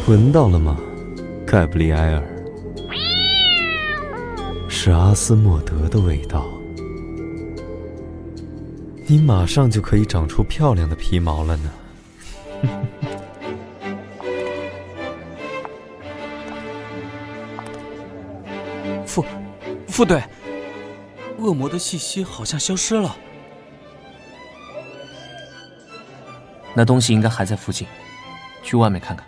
闻到了吗，盖布里埃尔？是阿斯莫德的味道。你马上就可以长出漂亮的皮毛了呢。副队，恶魔的气息好像消失了。那东西应该还在附近，去外面看看。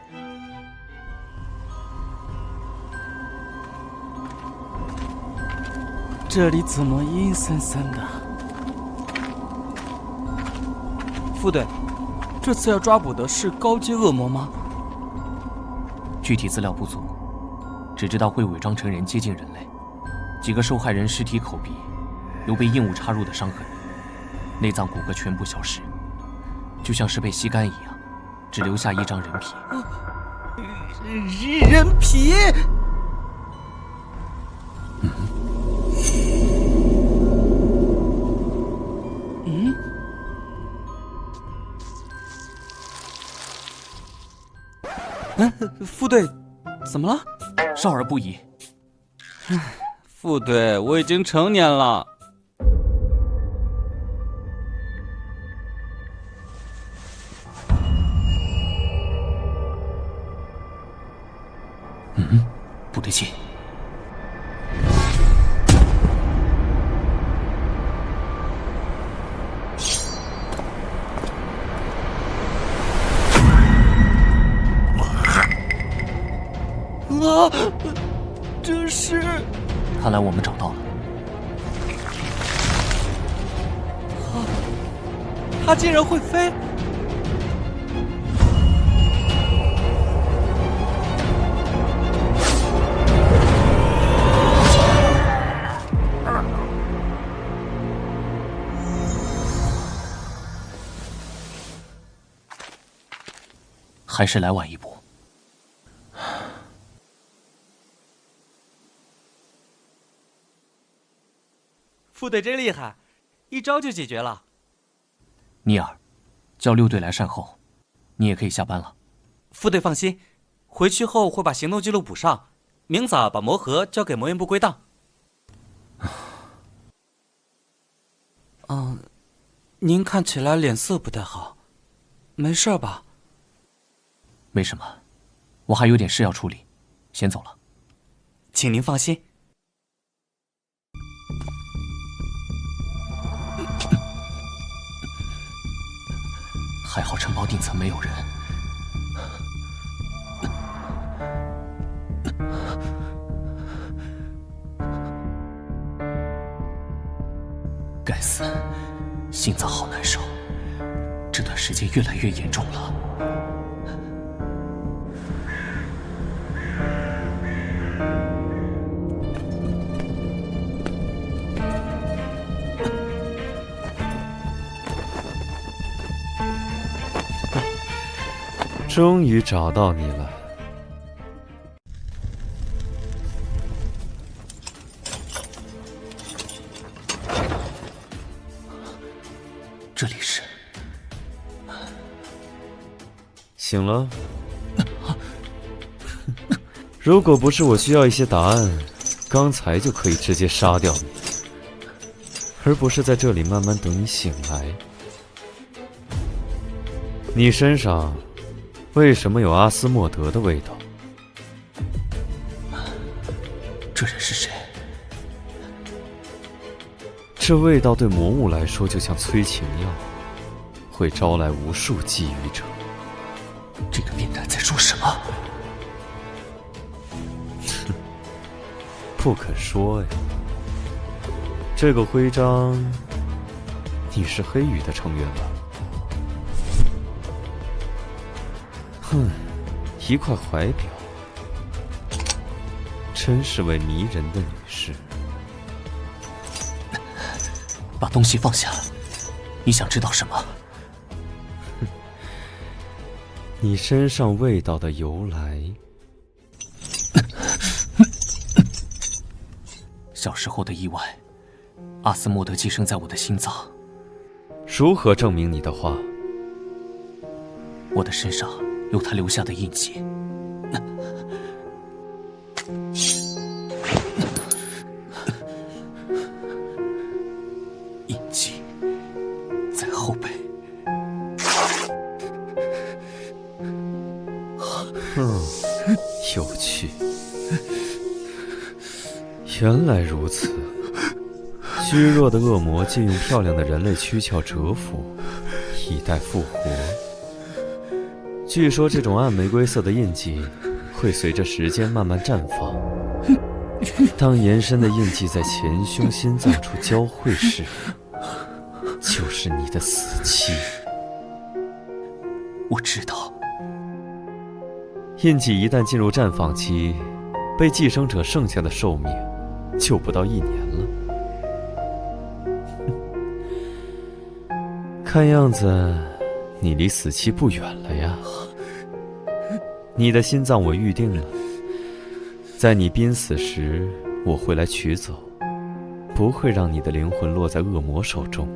这里怎么阴森森的？副队，这次要抓捕的是高阶恶魔吗？具体资料不足，只知道会伪装成人接近人类。几个受害人尸体口鼻有被硬物插入的伤痕，内脏骨骼全部消失，就像是被吸干一样，只留下一张人皮。人皮？副队，怎么了？少儿不宜。副队，我已经成年了。不对劲。啊！这是……看来我们找到了。它竟然会飞！还是来晚一步。副队真厉害，一招就解决了。尼尔，叫6队来善后，你也可以下班了。副队放心，回去后会把行动记录补上，明早把魔盒交给魔焰部归档。您看起来脸色不太好，没事吧？没什么，我还有点事要处理，先走了。请您放心。还好城堡顶层没有人。该死，心脏好难受，这段时间越来越严重了。终于找到你了。这里是……醒了？如果不是我需要一些答案，刚才就可以直接杀掉你，而不是在这里慢慢等你醒来。你身上为什么有阿斯莫德的味道？这人是谁？这味道对魔物来说就像催情药，会招来无数觊觎者。这个变态在说什么？不可说呀。这个徽章，你是黑羽的成员吧？一块怀表，真是位迷人的女士。把东西放下，你想知道什么？你身上味道的由来。小时候的意外，阿斯莫德寄生在我的心脏。如何证明你的话？我的身上有他留下的印记。有趣。原来如此，虚弱的恶魔借用漂亮的人类躯壳蛰伏，以待复活。据说这种暗玫瑰色的印记会随着时间慢慢绽放，当延伸的印记在前胸心脏处交汇时，就是你的死期。我知道。印记一旦进入绽放期，被寄生者剩下的寿命就不到1年了。看样子你离死期不远了呀。你的心脏我预定了，在你濒死时我会来取走，不会让你的灵魂落在恶魔手中。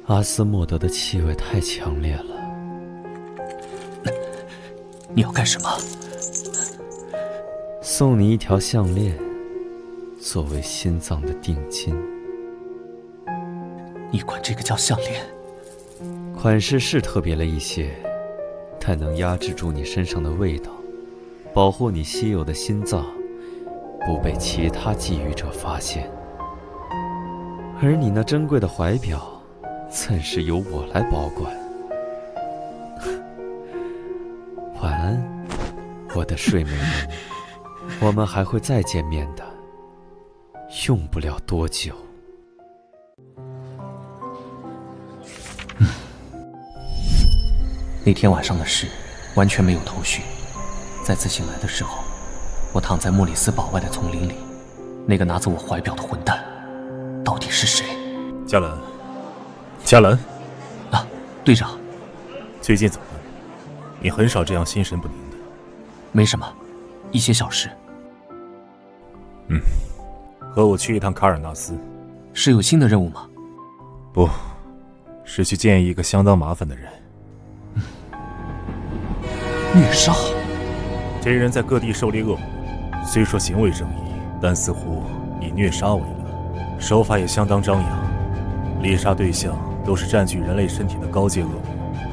阿斯莫德的气味太强烈了。你要干什么？送你一条项链，作为心脏的定金。你管这个叫项链？款式是特别了一些，但能压制住你身上的味道，保护你稀有的心脏不被其他觊觎者发现。而你那珍贵的怀表暂时由我来保管。晚安，我的睡美人，我们还会再见面的，用不了多久。那天晚上的事完全没有头绪。再次醒来的时候，我躺在莫里斯堡外的丛林里，那个拿走我怀表的混蛋到底是谁？加兰，加兰，啊，队长，最近怎么了？你很少这样心神不宁的。没什么，一些小事。和我去一趟卡尔纳斯。是有新的任务吗？不，是去见一个相当麻烦的人。虐杀？这人在各地狩猎恶魔，虽说行为正义，但似乎以虐杀为乐，手法也相当张扬。猎杀对象都是占据人类身体的高阶恶魔，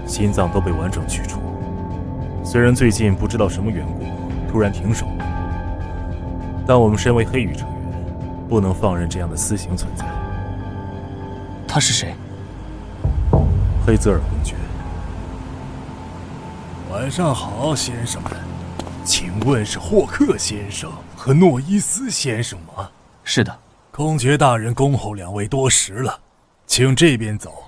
心脏都被完整取出。虽然最近不知道什么缘故突然停手了，但我们身为黑羽成员，不能放任这样的私刑存在。他是谁？黑泽尔公爵。晚上好，先生们，请问是霍克先生和诺伊斯先生吗？是的。公爵大人恭候两位多时了，请这边走。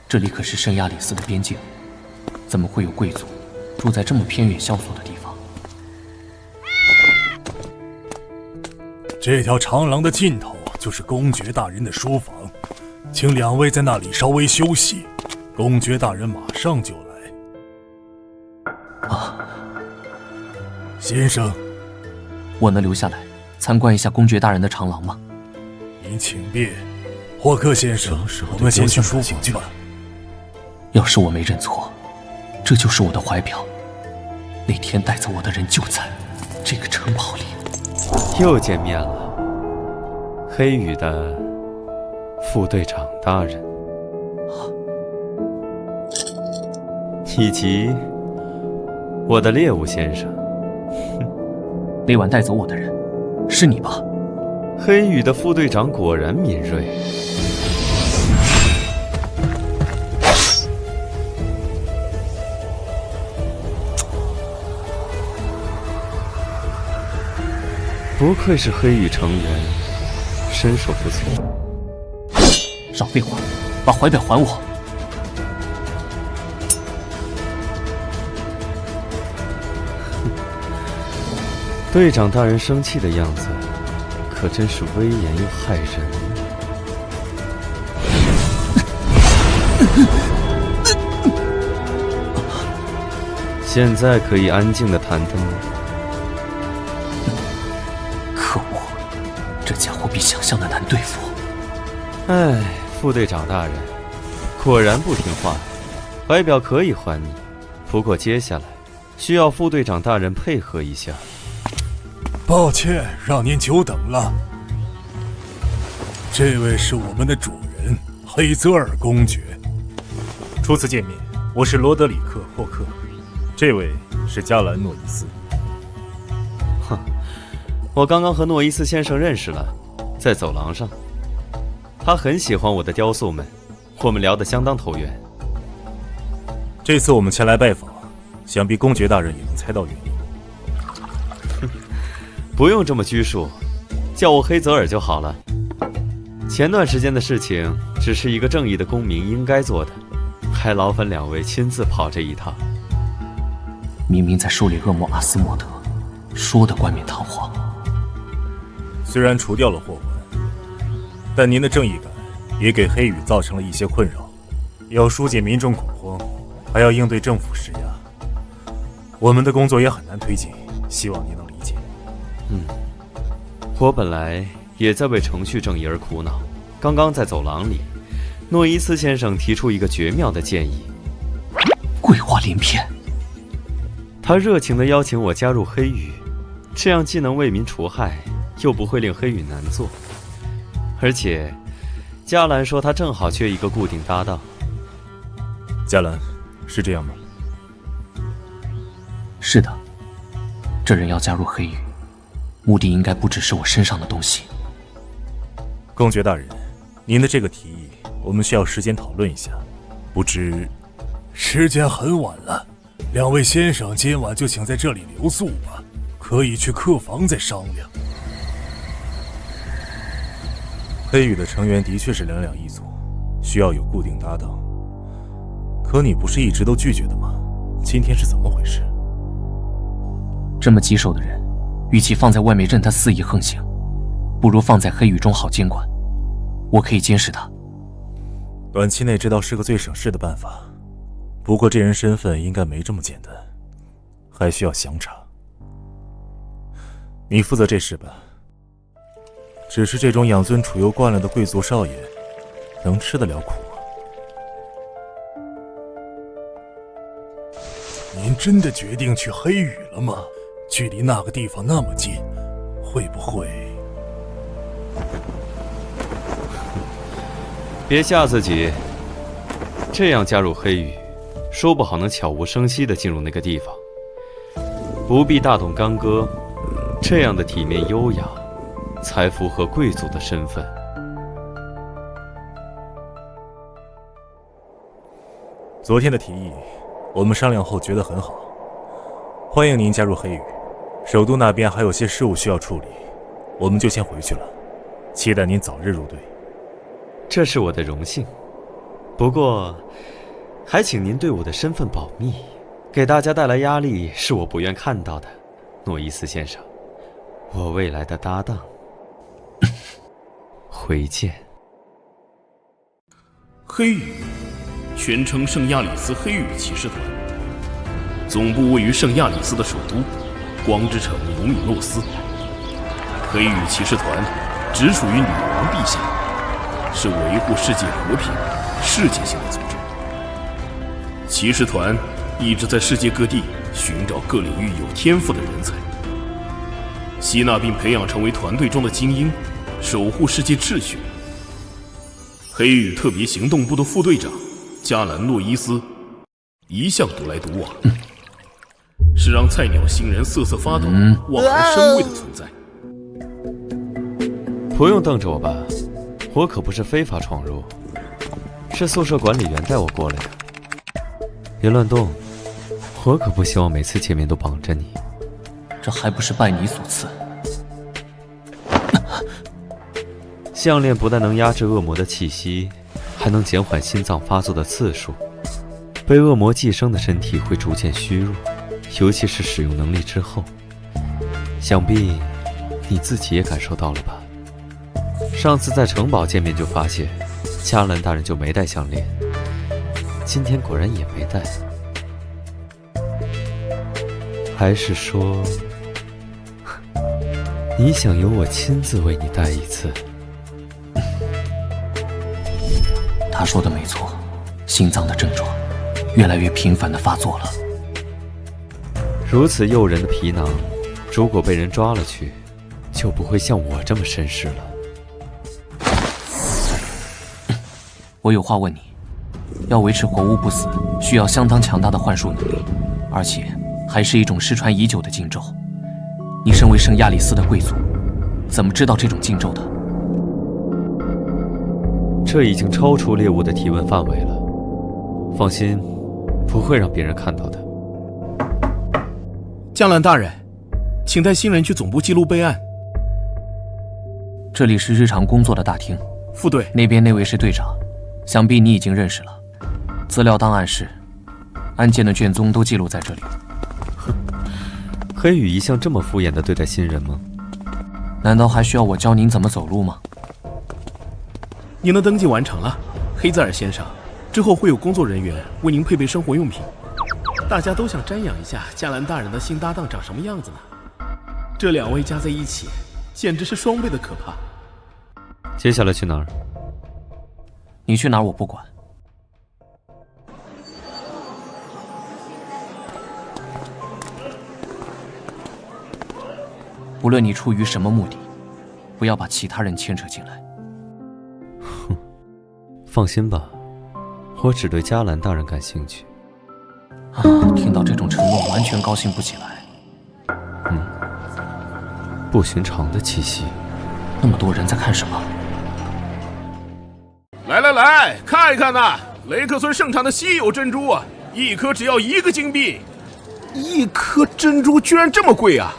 这里可是圣亚里斯的边境，怎么会有贵族住在这么偏远萧索的地方？这条长廊的尽头就是公爵大人的书房，请两位在那里稍微休息，公爵大人马上就来。啊，先生，我能留下来参观一下公爵大人的长廊吗？您请便。霍克先生，我们先去书房吧。要是我没认错，这就是我的怀表。那天带走我的人就在这个城堡里。又见面了，黑羽的副队长大人，以及我的猎物先生。那晚带走我的人是你吧？黑羽的副队长果然敏锐。不愧是黑羽成员，身手不错。少废话，把怀表还我！队长大人生气的样子，可真是威严又骇人。现在可以安静的谈谈吗？可恶，这家伙比想象的难对付。哎，副队长大人，果然不听话。怀表可以还你，不过接下来需要副队长大人配合一下。抱歉，让您久等了。这位是我们的主人黑泽尔公爵。初次见面，我是罗德里克·霍克，这位是加兰·诺伊斯。哼，我刚刚和诺伊斯先生认识了，在走廊上。他很喜欢我的雕塑们，我们聊得相当投缘。这次我们前来拜访，想必公爵大人也能猜到原因。不用这么拘束，叫我黑泽尔就好了。前段时间的事情只是一个正义的公民应该做的，还劳烦两位亲自跑这一趟。明明在狩猎恶魔阿斯莫德，说的冠冕堂皇。虽然除掉了祸患，但您的正义感也给黑羽造成了一些困扰。要疏解民众恐慌，还要应对政府施压，我们的工作也很难推进，希望您能理解。我本来也在为程序正义而苦恼。刚刚在走廊里，诺伊斯先生提出一个绝妙的建议，鬼话连篇。他热情地邀请我加入黑羽，这样既能为民除害，又不会令黑羽难做。而且，加兰说他正好缺一个固定搭档。加兰，是这样吗？是的，这人要加入黑羽，目的应该不只是我身上的东西。公爵大人，您的这个提议，我们需要时间讨论一下。不知，时间很晚了，两位先生今晚就请在这里留宿吧，可以去客房再商量。黑羽的成员的确是两两一组，需要有固定搭档。可你不是一直都拒绝的吗？今天是怎么回事？这么棘手的人，与其放在外面任他肆意横行，不如放在黑羽中好监管。我可以监视他。短期内这倒是个最省事的办法，不过这人身份应该没这么简单，还需要详查。你负责这事吧。只是这种养尊处优惯了的贵族少爷，能吃得了苦吗？您真的决定去黑羽了吗？距离那个地方那么近，会不会……别吓自己，这样加入黑羽，说不好能悄无声息地进入那个地方，不必大动干戈，这样的体面优雅，才符合贵族的身份。昨天的提议，我们商量后觉得很好，欢迎您加入黑羽。首都那边还有些事务需要处理，我们就先回去了，期待您早日入队。这是我的荣幸，不过还请您对我的身份保密，给大家带来压力是我不愿看到的。诺伊斯先生，我未来的搭档。回见。黑羽，全称圣亚里斯黑羽骑士团，总部位于圣亚里斯的首都光之城卢米诺斯。黑羽骑士团直属于女王陛下，是维护世界和平、世界性的组织。骑士团一直在世界各地寻找各领域有天赋的人才，吸纳并培养成为团队中的精英，守护世界秩序。黑羽特别行动部的副队长加兰诺伊斯一向独来独往，是让菜鸟新人瑟瑟发抖、望而生畏的存在。不用瞪着我吧，我可不是非法闯入，是宿舍管理员带我过来的。别乱动，我可不希望每次见面都绑着你。这还不是拜你所赐？项链不但能压制恶魔的气息，还能减缓心脏发作的次数。被恶魔寄生的身体会逐渐虚弱，尤其是使用能力之后。想必你自己也感受到了吧？上次在城堡见面就发现，加兰大人就没戴项链，今天果然也没戴。还是说，你想由我亲自为你戴一次？他说的没错，心脏的症状越来越频繁地发作了。如此诱人的皮囊，如果被人抓了去，就不会像我这么绅士了。我有话问你，要维持活物不死，需要相当强大的幻术能力，而且还是一种失传已久的禁咒。你身为圣亚里斯的贵族，怎么知道这种禁咒的？这已经超出猎物的提问范围了。放心，不会让别人看到的。江兰大人，请带新人去总部记录备案。这里是日常工作的大厅。副队，那边那位是队长，想必你已经认识了。资料档案室，案件的卷宗都记录在这里。黑羽一向这么敷衍地对待新人吗？难道还需要我教您怎么走路吗？您的登记完成了，黑泽尔先生。之后会有工作人员为您配备生活用品。大家都想瞻仰一下加兰大人的新搭档长什么样子呢？这2位加在一起，简直是双倍的可怕。接下来去哪儿？你去哪儿我不管。无论你出于什么目的，不要把其他人牵扯进来。哼，放心吧，我只对加兰大人感兴趣。听到这种承诺，完全高兴不起来。不寻常的气息。那么多人在看什么？来，看一看呐，雷克村盛产的稀有珍珠啊，一颗只要1个金币。1颗珍珠居然这么贵啊！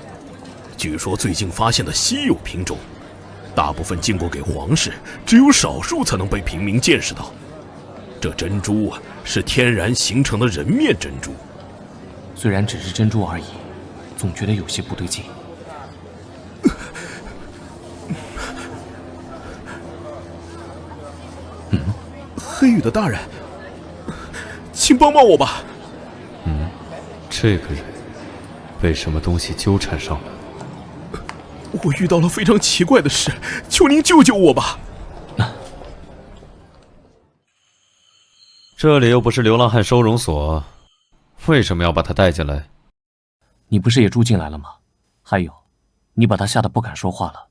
据说最近发现的稀有品种，大部分进贡给皇室，只有少数才能被平民见识到。这珍珠啊，是天然形成的人面珍珠。虽然只是珍珠而已，总觉得有些不对劲。黑羽的大人，请帮帮我吧。这个人被什么东西纠缠上了？我遇到了非常奇怪的事，求您救救我吧。这里又不是流浪汉收容所，为什么要把他带进来？你不是也住进来了吗？还有，你把他吓得不敢说话了。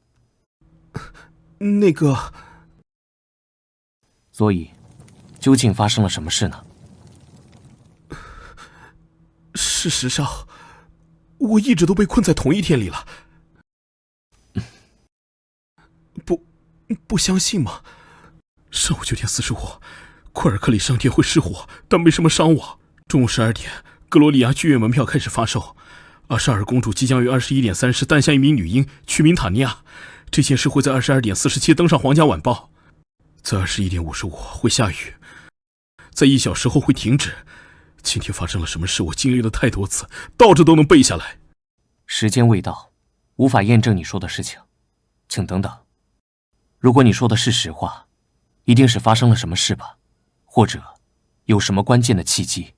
那个……所以，究竟发生了什么事呢？事实上，我一直都被困在同一天里了。不相信吗？上午9点45，库尔克里商店会失火，但没什么伤亡。中午12点，格罗里亚剧院门票开始发售。阿莎尔公主即将于21点30诞下一名女婴，取名塔尼亚。这件事会在22点47登上皇家晚报。在21点55会下雨，在1小时后会停止。今天发生了什么事？我经历了太多次，倒着都能背下来。时间未到，无法验证你说的事情，请等等。如果你说的是实话，一定是发生了什么事吧，或者有什么关键的契机。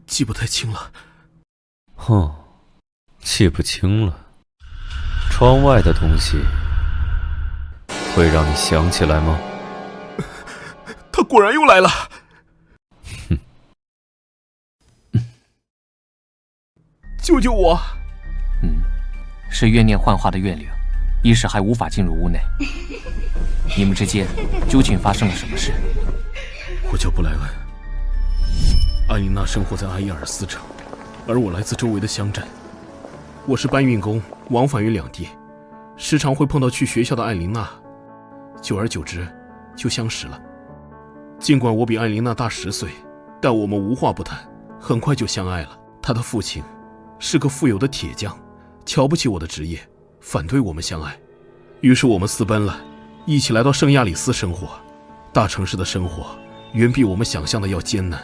记不太清了。记不清了。窗外的东西会让你想起来吗？他果然又来了。救救我！是怨念幻化的怨灵，一时还无法进入屋内。你们之间究竟发生了什么事？我叫布莱恩，艾琳娜生活在阿伊尔斯城，而我来自周围的乡镇。我是搬运工，往返于两地，时常会碰到去学校的艾琳娜，久而久之就相识了。尽管我比艾琳娜大10岁，但我们无话不谈，很快就相爱了。她的父亲是个富有的铁匠，瞧不起我的职业，反对我们相爱。于是我们私奔了，一起来到圣亚里斯生活。大城市的生活远比我们想象的要艰难，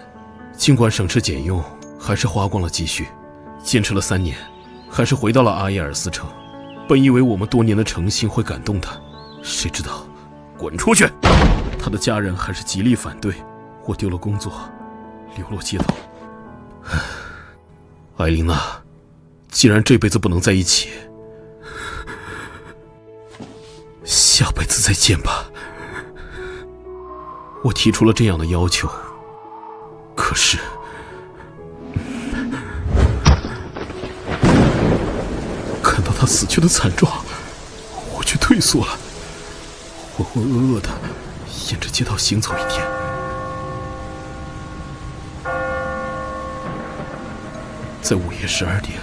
尽管省吃俭用，还是花光了积蓄。坚持了3年，还是回到了阿耶尔斯城。本以为我们多年的诚信会感动他，谁知道滚出去！他的家人还是极力反对，我丢了工作，流落街头。艾琳娜，既然这辈子不能在一起，下辈子再见吧。我提出了这样的要求，可是看到他死去的惨状，我却退缩了。浑浑噩噩的沿着街道行走一天。在午夜12点，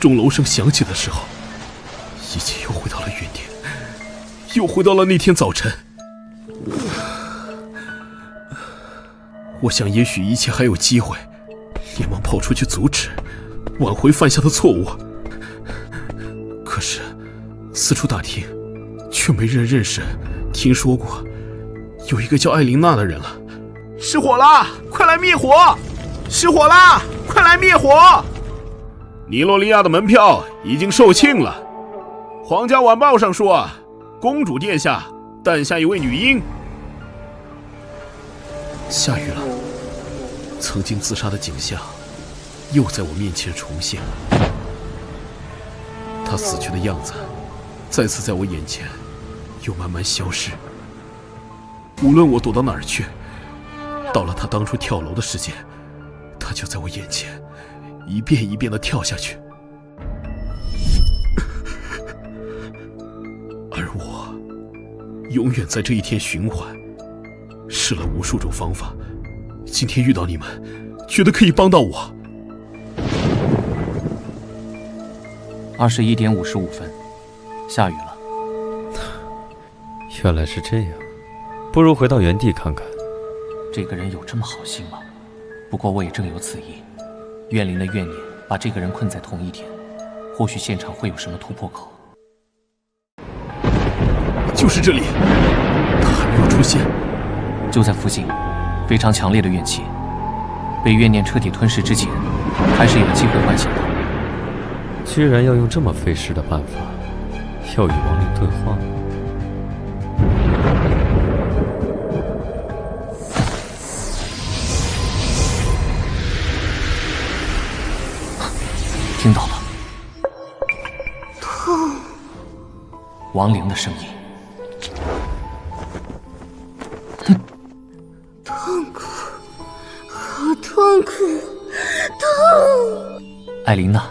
钟楼声响起的时候，一切又回到了原点，又回到了那天早晨。我想也许一切还有机会，连忙跑出去阻止，挽回犯下的错误。可是四处打听，却没人认识听说过有一个叫艾琳娜的人了。失火啦！快来灭火！失火啦！快来灭火！尼洛利亚的门票已经售罄了。皇家晚报上说，公主殿下诞下一位女婴。下雨了，曾经自杀的景象又在我面前重现。她死去的样子再次在我眼前又慢慢消失。无论我躲到哪儿去，到了她当初跳楼的时间，她就在我眼前一遍一遍地跳下去。而我永远在这一天循环，试了无数种方法，今天遇到你们，觉得可以帮到我。21点55分，下雨了。原来是这样，不如回到原地看看。这个人有这么好心吗？不过我也正有此意。怨灵的怨念把这个人困在同一天，或许现场会有什么突破口。就是这里，他还没有出现。就在附近，非常强烈的怨气，被怨念彻底吞噬之前，还是有机会唤醒的。居然要用这么费事的办法，要与亡灵对话。听到了，痛，亡灵的声音。痛苦，好痛苦，痛！艾琳娜，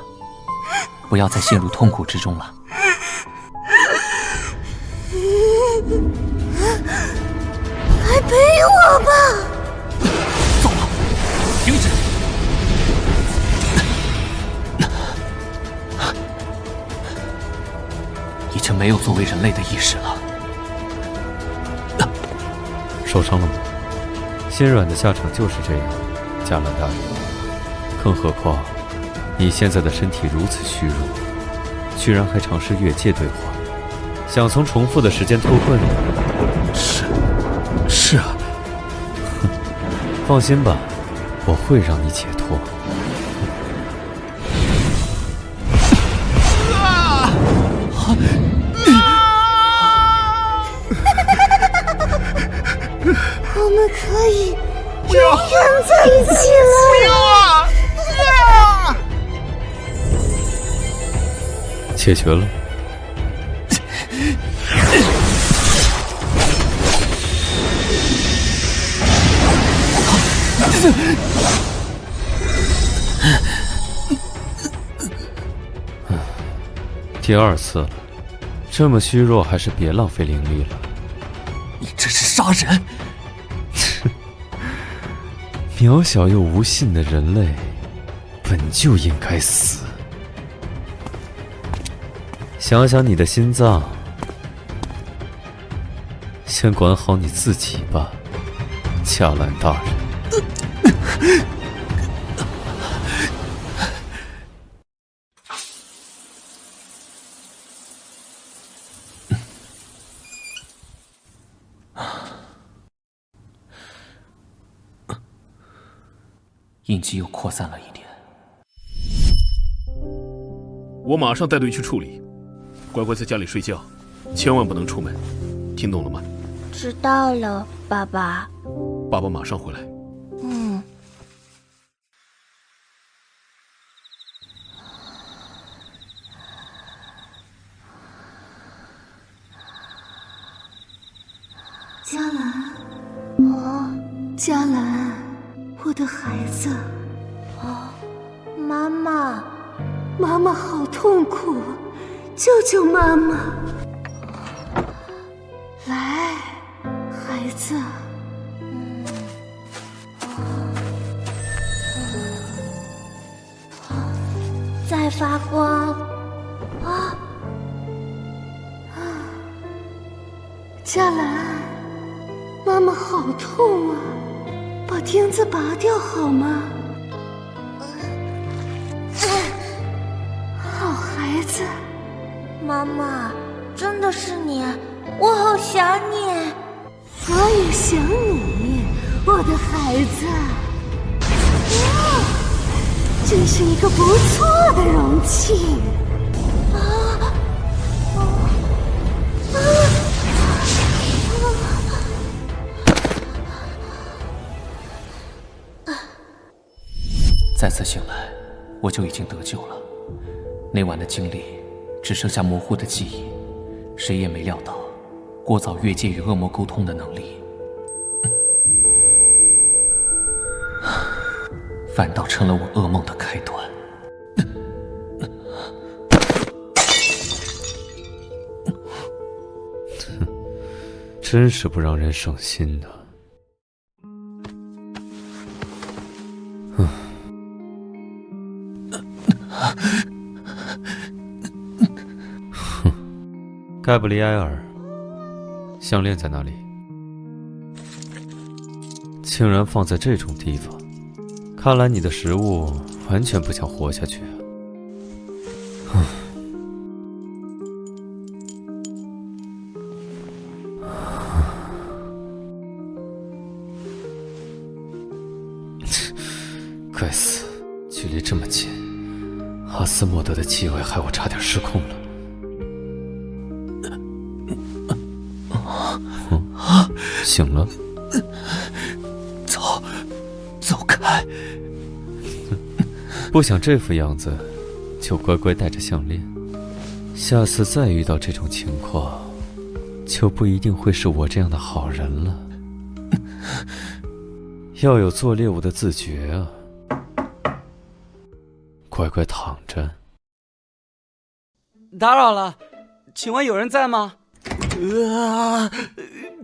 不要再陷入痛苦之中了。来陪我吧！走了，停止！已经没有作为人类的意识了。受伤了吗？心软的下场就是这样，加兰大人。更何况，你现在的身体如此虚弱，居然还尝试越界对话，想从重复的时间脱困里。是啊。放心吧，我会让你解脱。我们可以永远在一起了。解决了。第二次了，这么虚弱，还是别浪费灵力了。你这是杀人！渺小又无信的人类，本就应该死。想想你的心脏，先管好你自己吧，加兰大人。印记又扩散了一点。我马上带队去处理，乖乖在家里睡觉，千万不能出门，听懂了吗？知道了，爸爸。爸爸马上回来。嘉兰，嘉兰，我的孩子。妈妈，妈妈好痛苦，救救妈妈！来，孩子。在发光。啊！嘉兰，妈妈好痛啊！把钉子拔掉好吗？好孩子。妈妈，真的是你，我好想你。我也想你，我的孩子。真是一个不错的容器。再次醒来，我就已经得救了。那晚的经历只剩下模糊的记忆，谁也没料到过早越界与恶魔沟通的能力，反倒成了我噩梦的开端。真是不让人省心的。盖布里埃尔，项链在哪里？竟然放在这种地方，看来你的食物完全不想活下去啊！该死，距离这么近，阿斯莫德的气味害我差点失控了。醒了，走开！不想这副样子，就乖乖戴着项链。下次再遇到这种情况，就不一定会是我这样的好人了。要有做猎物的自觉啊！乖乖躺着。打扰了，请问有人在吗？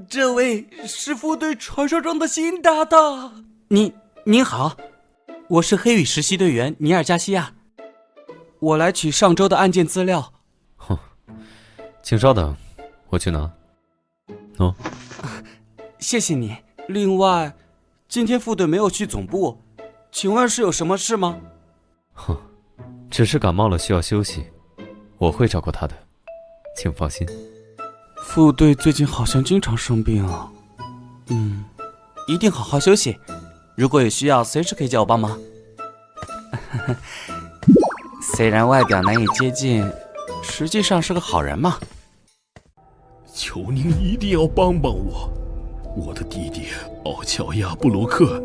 这位是副队传说中的新搭档。您好，我是黑羽实习队员尼尔加西亚，我来取上周的案件资料。哼，请稍等，我去拿。哦，谢谢你。另外，今天副队没有去总部，请问是有什么事吗？哼，只是感冒了，需要休息，我会照顾他的，请放心。副队最近好像经常生病啊。一定好好休息。如果有需要，随时可以叫我帮忙。虽然外表难以接近，实际上是个好人嘛。求您一定要帮帮我，我的弟弟奥乔亚布罗克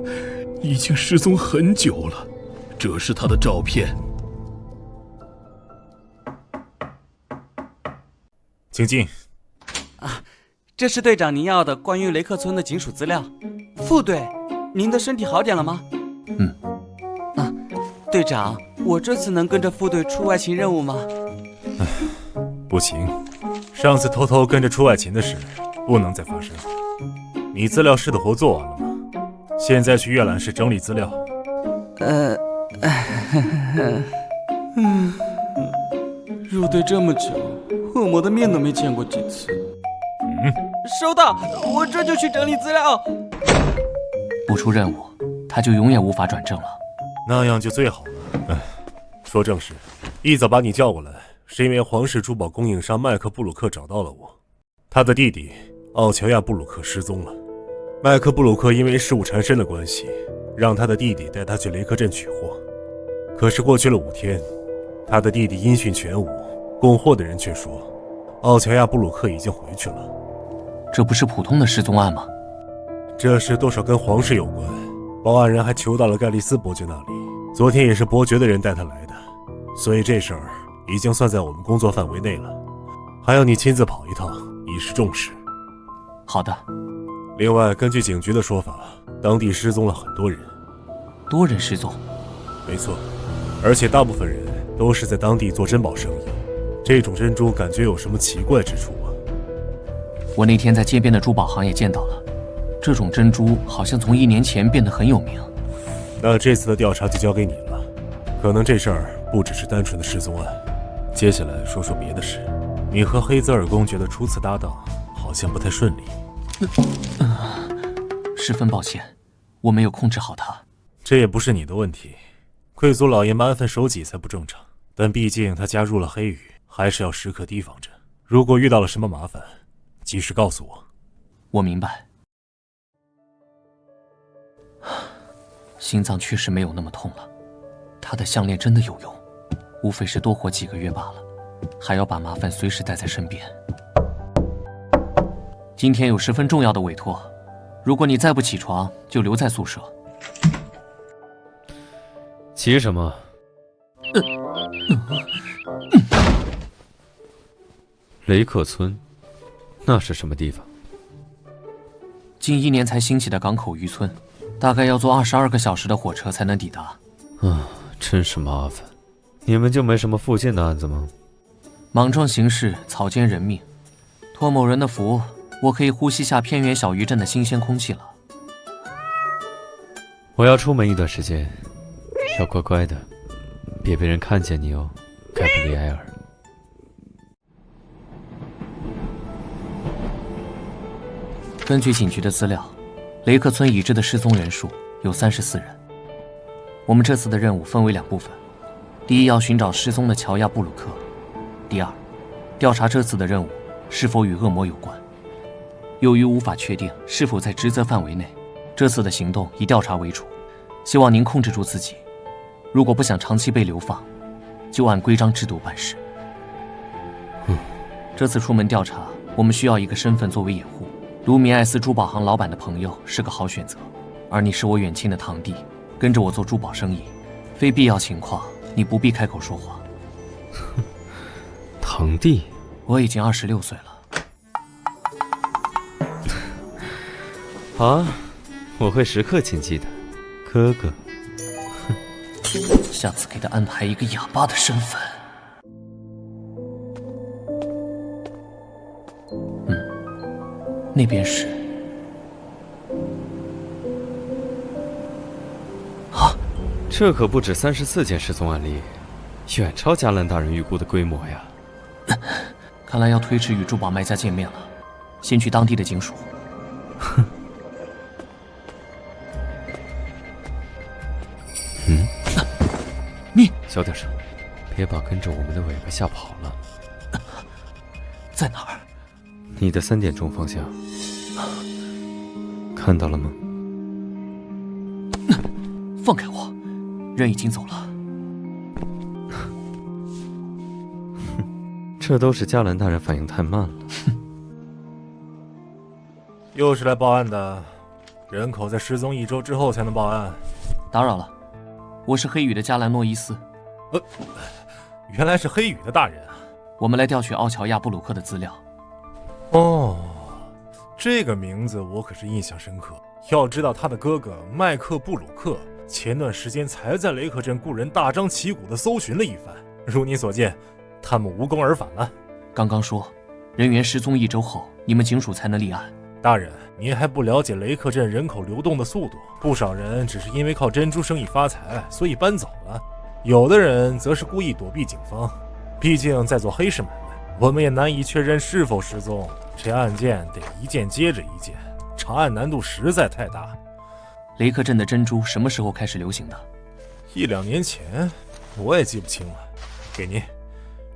已经失踪很久了，这是他的照片。请进。这是队长您要的关于雷克村的警署资料。副队，您的身体好点了吗？队长，我这次能跟着副队出外勤任务吗？不行，上次偷偷跟着出外勤的事不能再发生。你资料室的活做完了吗？现在去阅览室整理资料。入队这么久，恶魔的面都没见过几次。收到，我这就去整理资料。不出任务，他就永远无法转正了。那样就最好了。说正事，一早把你叫过来，是因为皇室珠宝供应商麦克布鲁克找到了我，他的弟弟奥乔亚布鲁克失踪了。麦克布鲁克因为事务缠身的关系，让他的弟弟带他去雷克镇取货。可是过去了5天，他的弟弟音讯全无，供货的人却说奥乔亚布鲁克已经回去了。这不是普通的失踪案吗？这事多少跟皇室有关，报案人还求到了盖利斯伯爵那里，昨天也是伯爵的人带他来的，所以这事儿已经算在我们工作范围内了，还要你亲自跑一趟，以示重视。好的。另外，根据警局的说法，当地失踪了很多人。多人失踪？没错，而且大部分人都是在当地做珍宝生意。这种珍珠感觉有什么奇怪之处吗？我那天在街边的珠宝行也见到了，这种珍珠好像从1年前变得很有名。那这次的调查就交给你了，可能这事儿不只是单纯的失踪案。接下来说说别的事，你和黑泽尔公爵的初次搭档好像不太顺利。十分抱歉，我没有控制好他。这也不是你的问题，贵族老爷们安分守己才不正常。但毕竟他加入了黑羽，还是要时刻提防着。如果遇到了什么麻烦，及时告诉我。我明白。心脏确实没有那么痛了，他的项链真的有用，无非是多活几个月罢了，还要把麻烦随时带在身边。今天有十分重要的委托，如果你再不起床，就留在宿舍。急什么？雷克村，那是什么地方？近1年才兴起的港口渔村，大概要坐22个小时的火车才能抵达。真是麻烦。你们就没什么附近的案子吗？莽撞行事，草菅人命。托某人的福，我可以呼吸下偏远小渔镇的新鲜空气了。我要出门一段时间，要乖乖的，别被人看见你哦，盖布里埃尔。根据警局的资料，雷克村已知的失踪人数有34人。我们这次的任务分为2部分：第一，要寻找失踪的乔亚布鲁克；第二，调查这次的任务是否与恶魔有关。由于无法确定是否在职责范围内，这次的行动以调查为主，希望您控制住自己。如果不想长期被流放，就按规章制度办事。这次出门调查，我们需要一个身份作为掩护。卢米埃斯珠宝行老板的朋友是个好选择，而你是我远亲的堂弟，跟着我做珠宝生意，非必要情况你不必开口说话。堂弟，我已经26岁了。好啊，我会时刻谨记的，哥哥。下次给他安排一个哑巴的身份。那边是这可不止34件失踪案例，远超加兰大人预估的规模呀。看来要推迟与珠宝卖家见面了，先去当地的警署。你小点声，别把跟着我们的尾巴吓跑了。在哪儿？你的3点钟方向，看到了吗？放开我，人已经走了。这都是加兰大人反应太慢了。又是来报案的，人口在失踪1周之后才能报案。打扰了，我是黑羽的加兰诺伊斯。原来是黑羽的大人啊！我们来调取奥乔亚布鲁克的资料。哦，这个名字我可是印象深刻。要知道他的哥哥麦克布鲁克前段时间才在雷克镇雇人大张旗鼓地搜寻了一番，如你所见，他们无功而返了。刚刚说，人员失踪1周后，你们警署才能立案。大人，您还不了解雷克镇人口流动的速度，不少人只是因为靠珍珠生意发财，所以搬走了。有的人则是故意躲避警方，毕竟在做黑市买卖，我们也难以确认是否失踪。这案件得一件接着一件，查案难度实在太大。雷克镇的珍珠什么时候开始流行的？1、2年前，我也记不清了。给您，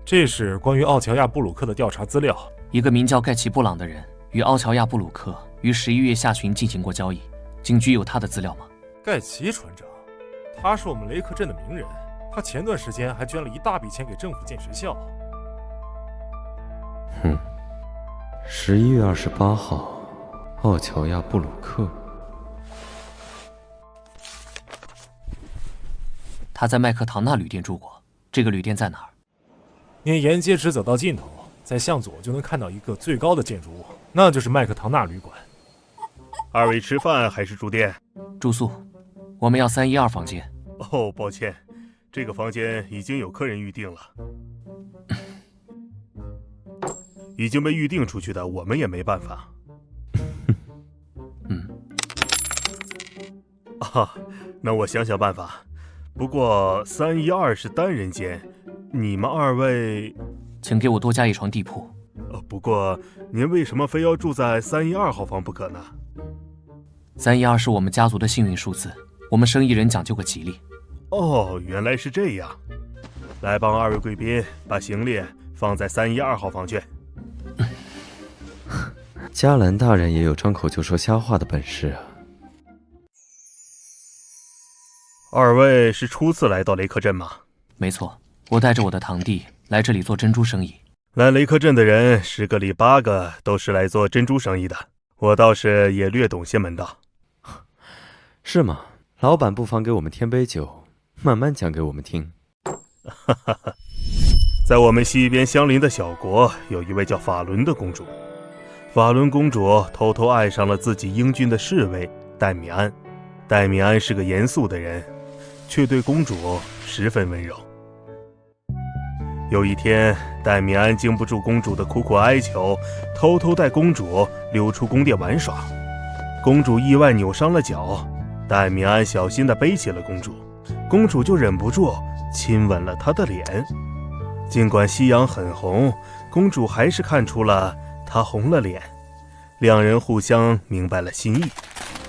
这是关于奥乔亚布鲁克的调查资料。一个名叫盖奇布朗的人与奥乔亚布鲁克于11月下旬进行过交易，警局有他的资料吗？盖奇船长，他是我们雷克镇的名人，他前段时间还捐了一大笔钱给政府建学校。11月28号，奥乔亚布鲁克。他在麦克唐纳旅店住过，这个旅店在哪儿？您沿街直走到尽头，再向左就能看到一个最高的建筑物，那就是麦克唐纳旅馆。二位吃饭还是住店？住宿，我们要312房间。哦，抱歉，这个房间已经有客人预定了。已经被预定出去的，我们也没办法。那我想想办法。不过312是单人间，你们2位……请给我多加一床地铺。不过您为什么非要住在312号房不可呢？312是我们家族的幸运数字，我们生意人讲究个吉利。哦，原来是这样。来帮2位贵宾把行李放在312号房去。加兰大人也有张口就说瞎话的本事啊。2位是初次来到雷克镇吗？没错，我带着我的堂弟来这里做珍珠生意。来雷克镇的人10个里8个都是来做珍珠生意的，我倒是也略懂些门道。是吗？老板不妨给我们添杯酒，慢慢讲给我们听。在我们西边相邻的小国，有一位叫法伦的公主。法伦公主偷偷爱上了自己英俊的侍卫戴米安。戴米安是个严肃的人，却对公主十分温柔。有一天，戴米安经不住公主的苦苦哀求，偷偷带公主溜出宫殿玩耍。公主意外扭伤了脚，戴米安小心地背起了公主，公主就忍不住亲吻了他的脸。尽管夕阳很红，公主还是看出了他红了脸。两人互相明白了心意。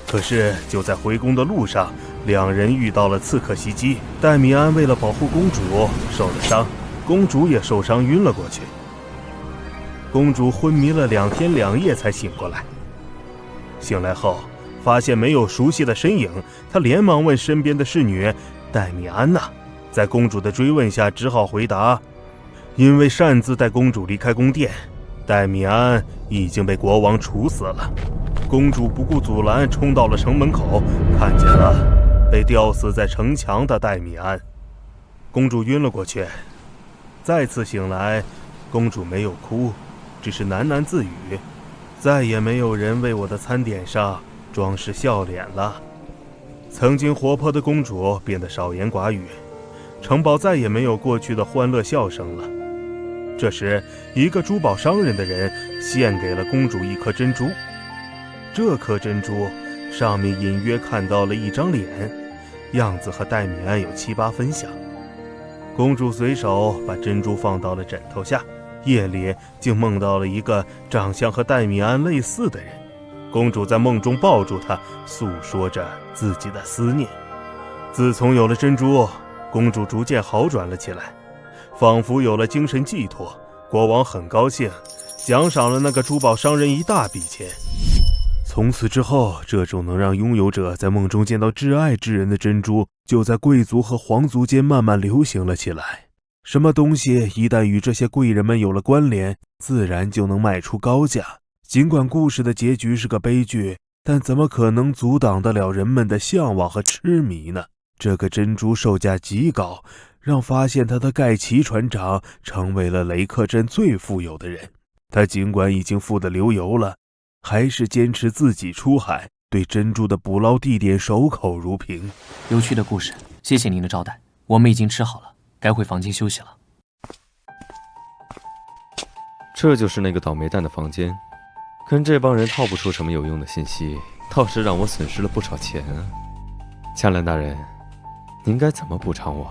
可是就在回宫的路上，两人遇到了刺客袭击。戴米安为了保护公主受了伤，公主也受伤晕了过去。公主昏迷了2天2夜才醒过来。醒来后发现没有熟悉的身影，她连忙问身边的侍女戴米安呢？在公主的追问下，只好回答：因为擅自带公主离开宫殿，戴米安已经被国王处死了。公主不顾阻拦，冲到了城门口，看见了被吊死在城墙的戴米安。公主晕了过去。再次醒来，公主没有哭，只是喃喃自语：再也没有人为我的餐点上装饰笑脸了。曾经活泼的公主变得少言寡语，城堡再也没有过去的欢乐笑声了。这时，一个珠宝商人的人献给了公主一颗珍珠。这颗珍珠上面隐约看到了一张脸，样子和戴米安有7、8分像。公主随手把珍珠放到了枕头下，夜里竟梦到了一个长相和戴米安类似的人。公主在梦中抱住他，诉说着自己的思念。自从有了珍珠，公主逐渐好转了起来，仿佛有了精神寄托。国王很高兴，奖赏了那个珠宝商人一大笔钱。从此之后，这种能让拥有者在梦中见到挚爱之人的珍珠，就在贵族和皇族间慢慢流行了起来。什么东西一旦与这些贵人们有了关联，自然就能卖出高价。尽管故事的结局是个悲剧，但怎么可能阻挡得了人们的向往和痴迷呢？这个珍珠售价极高，让发现它的盖奇船长成为了雷克镇最富有的人。他尽管已经富得流油了，还是坚持自己出海，对珍珠的捕捞地点守口如瓶。有趣的故事，谢谢您的招待，我们已经吃好了，该回房间休息了。这就是那个倒霉蛋的房间，跟这帮人套不出什么有用的信息，倒是让我损失了不少钱啊。加兰大人，您该怎么补偿我？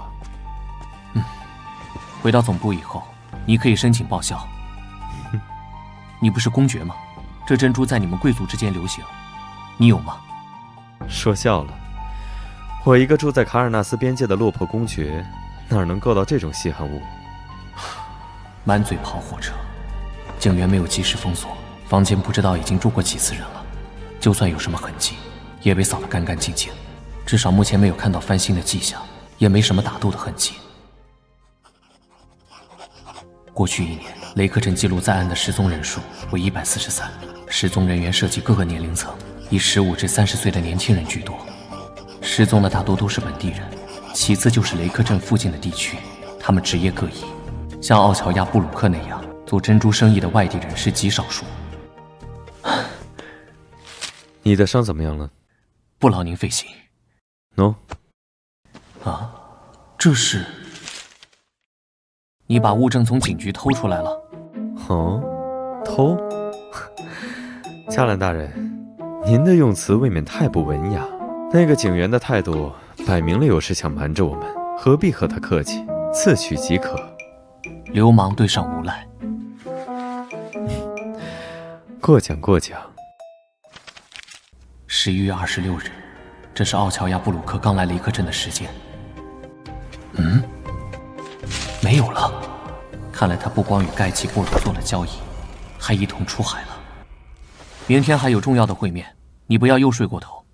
回到总部以后，你可以申请报销。你不是公爵吗？这珍珠在你们贵族之间流行，你有吗？说笑了，我一个住在卡尔纳斯边界的落魄公爵，哪能够到这种稀罕物？满嘴跑火车，警员没有及时封锁，房间不知道已经住过几次人了。就算有什么痕迹，也被扫得干干净净。至少目前没有看到翻新的迹象，也没什么打斗的痕迹。过去1年，雷克镇记录在案的失踪人数为143，失踪人员涉及各个年龄层，以15至30岁的年轻人居多。失踪的大多都是本地人，其次就是雷克镇附近的地区，他们职业各异。像奥乔亚布鲁克那样做珍珠生意的外地人是极少数。你的伤怎么样了？不劳您费心。喏、啊，这是你把物证从警局偷出来了？哦，偷？嘉兰大人，您的用词未免太不文雅。那个警员的态度摆明了有事想瞒着我们，何必和他客气？自取即可。流氓对上无赖。过奖过奖。11月26日，这是奥乔亚布鲁克刚来雷克镇的时间。没有了。看来他不光与盖奇布鲁做了交易，还一同出海了。明天还有重要的会面，你不要又睡过头。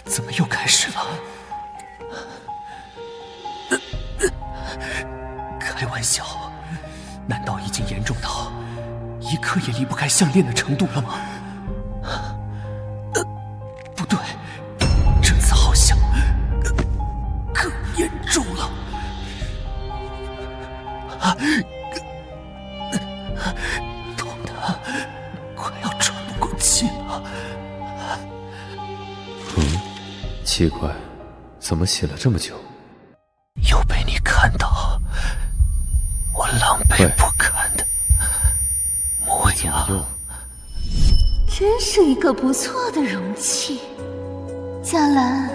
怎么又开始了？开玩笑，难道已经严重到一刻也离不开项链的程度了吗？不对，这次好像更严重了。痛得快要喘不过气了。奇怪，怎么洗了这么久？又被你看到我狼狈不堪的模样。真是一个不错的容器。嘉兰，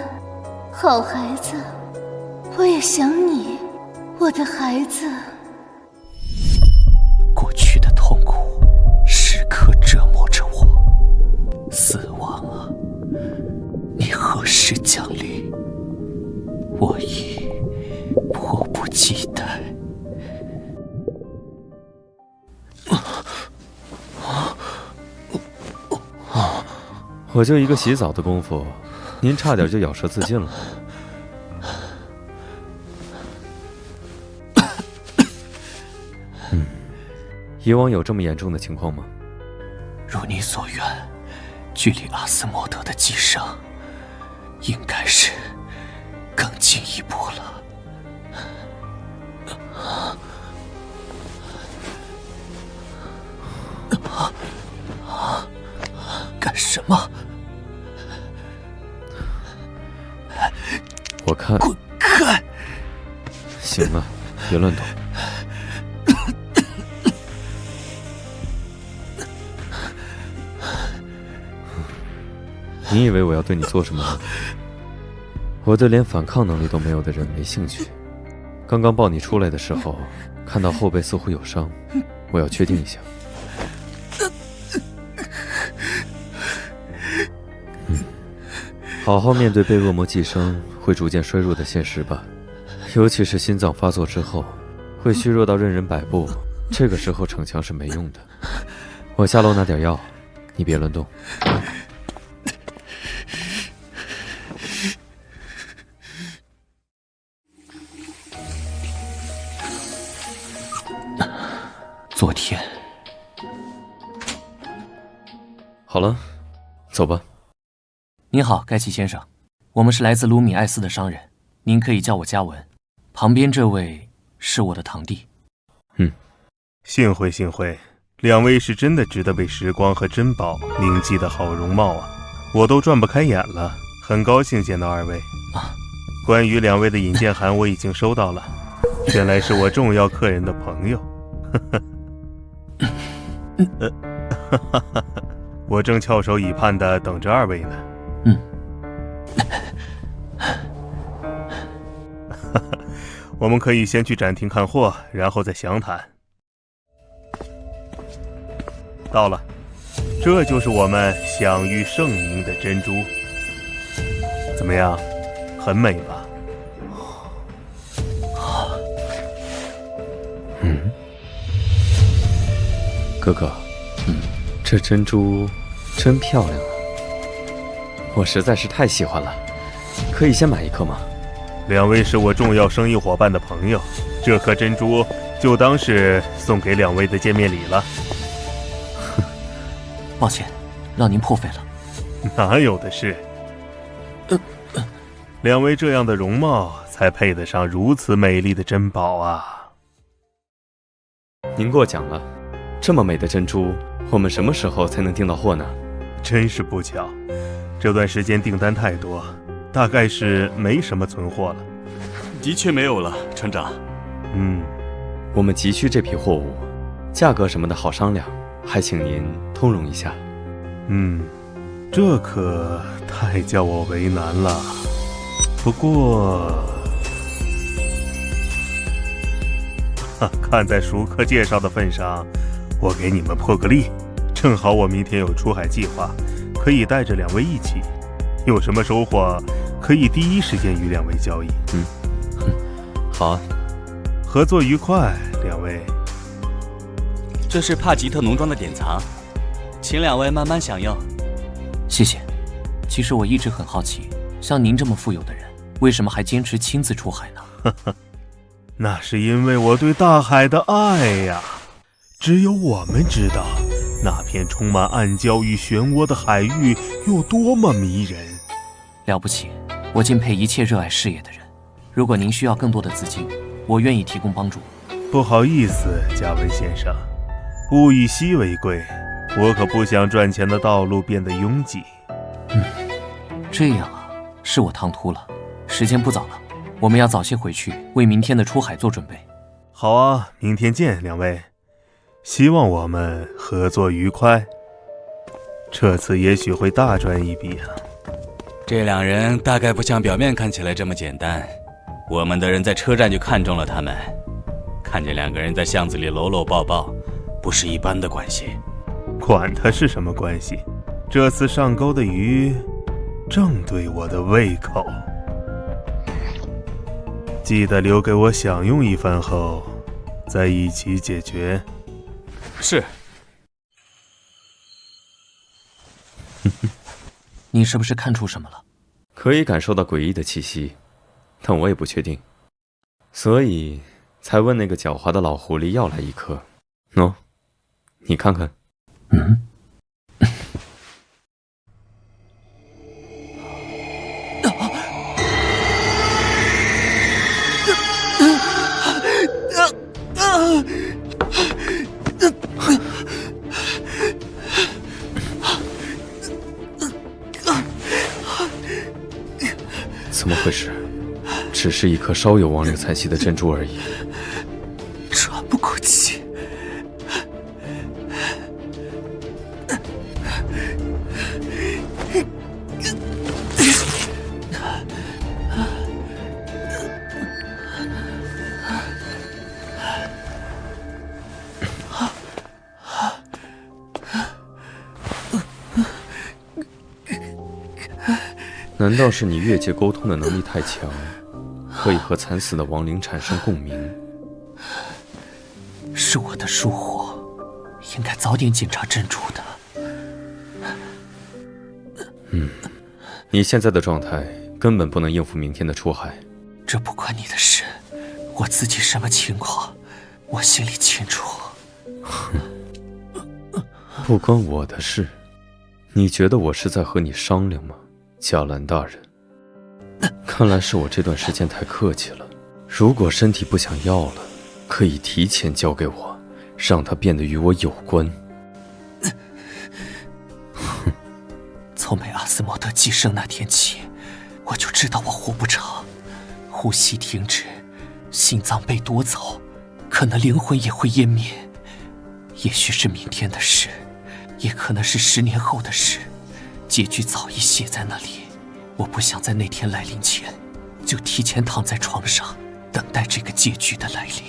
好孩子，我也想你，我的孩子。过去的痛苦时刻折磨着我，死亡啊，你何时降临？我已迫不及待。我就一个洗澡的功夫，您差点就咬舌自尽了。以往有这么严重的情况吗？如你所愿，距离阿斯莫德的寄生，应该是更进一步了。干什么？我看……滚开！行了，别乱动。你以为我要对你做什么吗？我对连反抗能力都没有的人没兴趣。刚刚抱你出来的时候，看到后背似乎有伤，我要确定一下。好好面对被恶魔寄生会逐渐衰弱的现实吧，尤其是心脏发作之后，会虚弱到任人摆布，这个时候逞强是没用的。我下楼拿点药，你别乱动。昨天。好了，走吧。您好，盖奇先生，我们是来自卢米埃斯的商人，您可以叫我嘉文。旁边这位是我的堂弟。幸会幸会，两位是真的值得被时光和珍宝铭记的好容貌啊，我都转不开眼了。很高兴见到二位。关于两位的引荐函我已经收到了，原来是我重要客人的朋友。我正翘首以盼地等着二位呢。我们可以先去展厅看货，然后再详谈。到了，这就是我们享誉盛名的珍珠，怎么样，很美吧？哥哥，这珍珠真漂亮啊！我实在是太喜欢了，可以先买一颗吗？两位是我重要生意伙伴的朋友，这颗珍珠就当是送给两位的见面礼了。抱歉，让您破费了。哪有的事？两位这样的容貌，才配得上如此美丽的珍宝啊！您过奖了，这么美的珍珠，我们什么时候才能订到货呢？真是不巧，这段时间订单太多，大概是没什么存货了。的确没有了，船长。我们急需这批货物，价格什么的好商量，还请您通融一下。这可太叫我为难了。不过，看在熟客介绍的份上，我给你们破个例。正好我明天有出海计划，可以带着2位一起。有什么收获，可以第一时间与2位交易。好啊，合作愉快，2位。这是帕吉特农庄的典藏，请2位慢慢享用。谢谢。其实我一直很好奇，像您这么富有的人，为什么还坚持亲自出海呢？那是因为我对大海的爱呀。只有我们知道，那片充满暗礁与漩涡的海域有多么迷人。了不起，我敬佩一切热爱事业的人。如果您需要更多的资金，我愿意提供帮助。不好意思，加文先生，物以稀为贵，我可不想赚钱的道路变得拥挤。这样啊，是我唐突了。时间不早了，我们要早些回去，为明天的出海做准备。好啊，明天见，2位。希望我们合作愉快。这次也许会大赚一笔啊。这2人大概不像表面看起来这么简单。我们的人在车站就看中了他们，看见2个人在巷子里搂搂抱抱，不是一般的关系。管他是什么关系，这次上钩的鱼正对我的胃口。记得留给我享用一番后，再一起解决。是。你是不是看出什么了？可以感受到诡异的气息，但我也不确定，所以才问那个狡猾的老狐狸要来一颗。喏，你看看。怎么回事？只是一颗稍有亡灵残息的珍珠而已。喘不过气。难道是你越界沟通的能力太强，可以和惨死的亡灵产生共鸣？是我的疏忽，应该早点检查珍珠的。你现在的状态根本不能应付明天的出海。这不关你的事，我自己什么情况，我心里清楚。不关我的事，你觉得我是在和你商量吗？加兰大人，看来是我这段时间太客气了。如果身体不想要了，可以提前交给我，让它变得与我有关。从被阿斯莫德寄生那天起，我就知道我活不长，呼吸停止，心脏被夺走，可能灵魂也会湮灭。也许是明天的事，也可能是10年后的事。结局早已写在那里，我不想在那天来临前就提前躺在床上，等待这个结局的来临。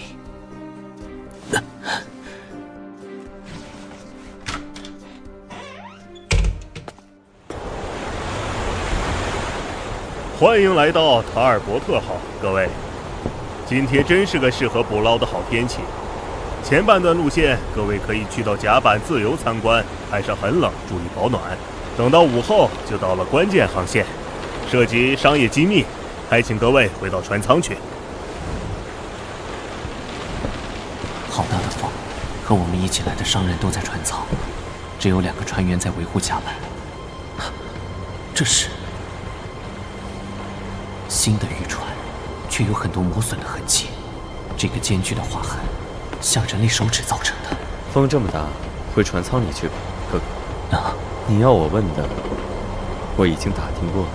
欢迎来到塔尔伯特号，各位，今天真是个适合捕捞的好天气。前半段路线，各位可以去到甲板自由参观，海上很冷，注意保暖。等到午后就到了关键航线，涉及商业机密，还请各位回到船舱去。好大的风，和我们一起来的商人都在船舱，只有2个船员在维护甲板。这是新的渔船，却有很多磨损的痕迹。这个艰巨的划痕，像人类手指造成的。风这么大，回船舱里去吧，哥哥。你要我问的，我已经打听过了。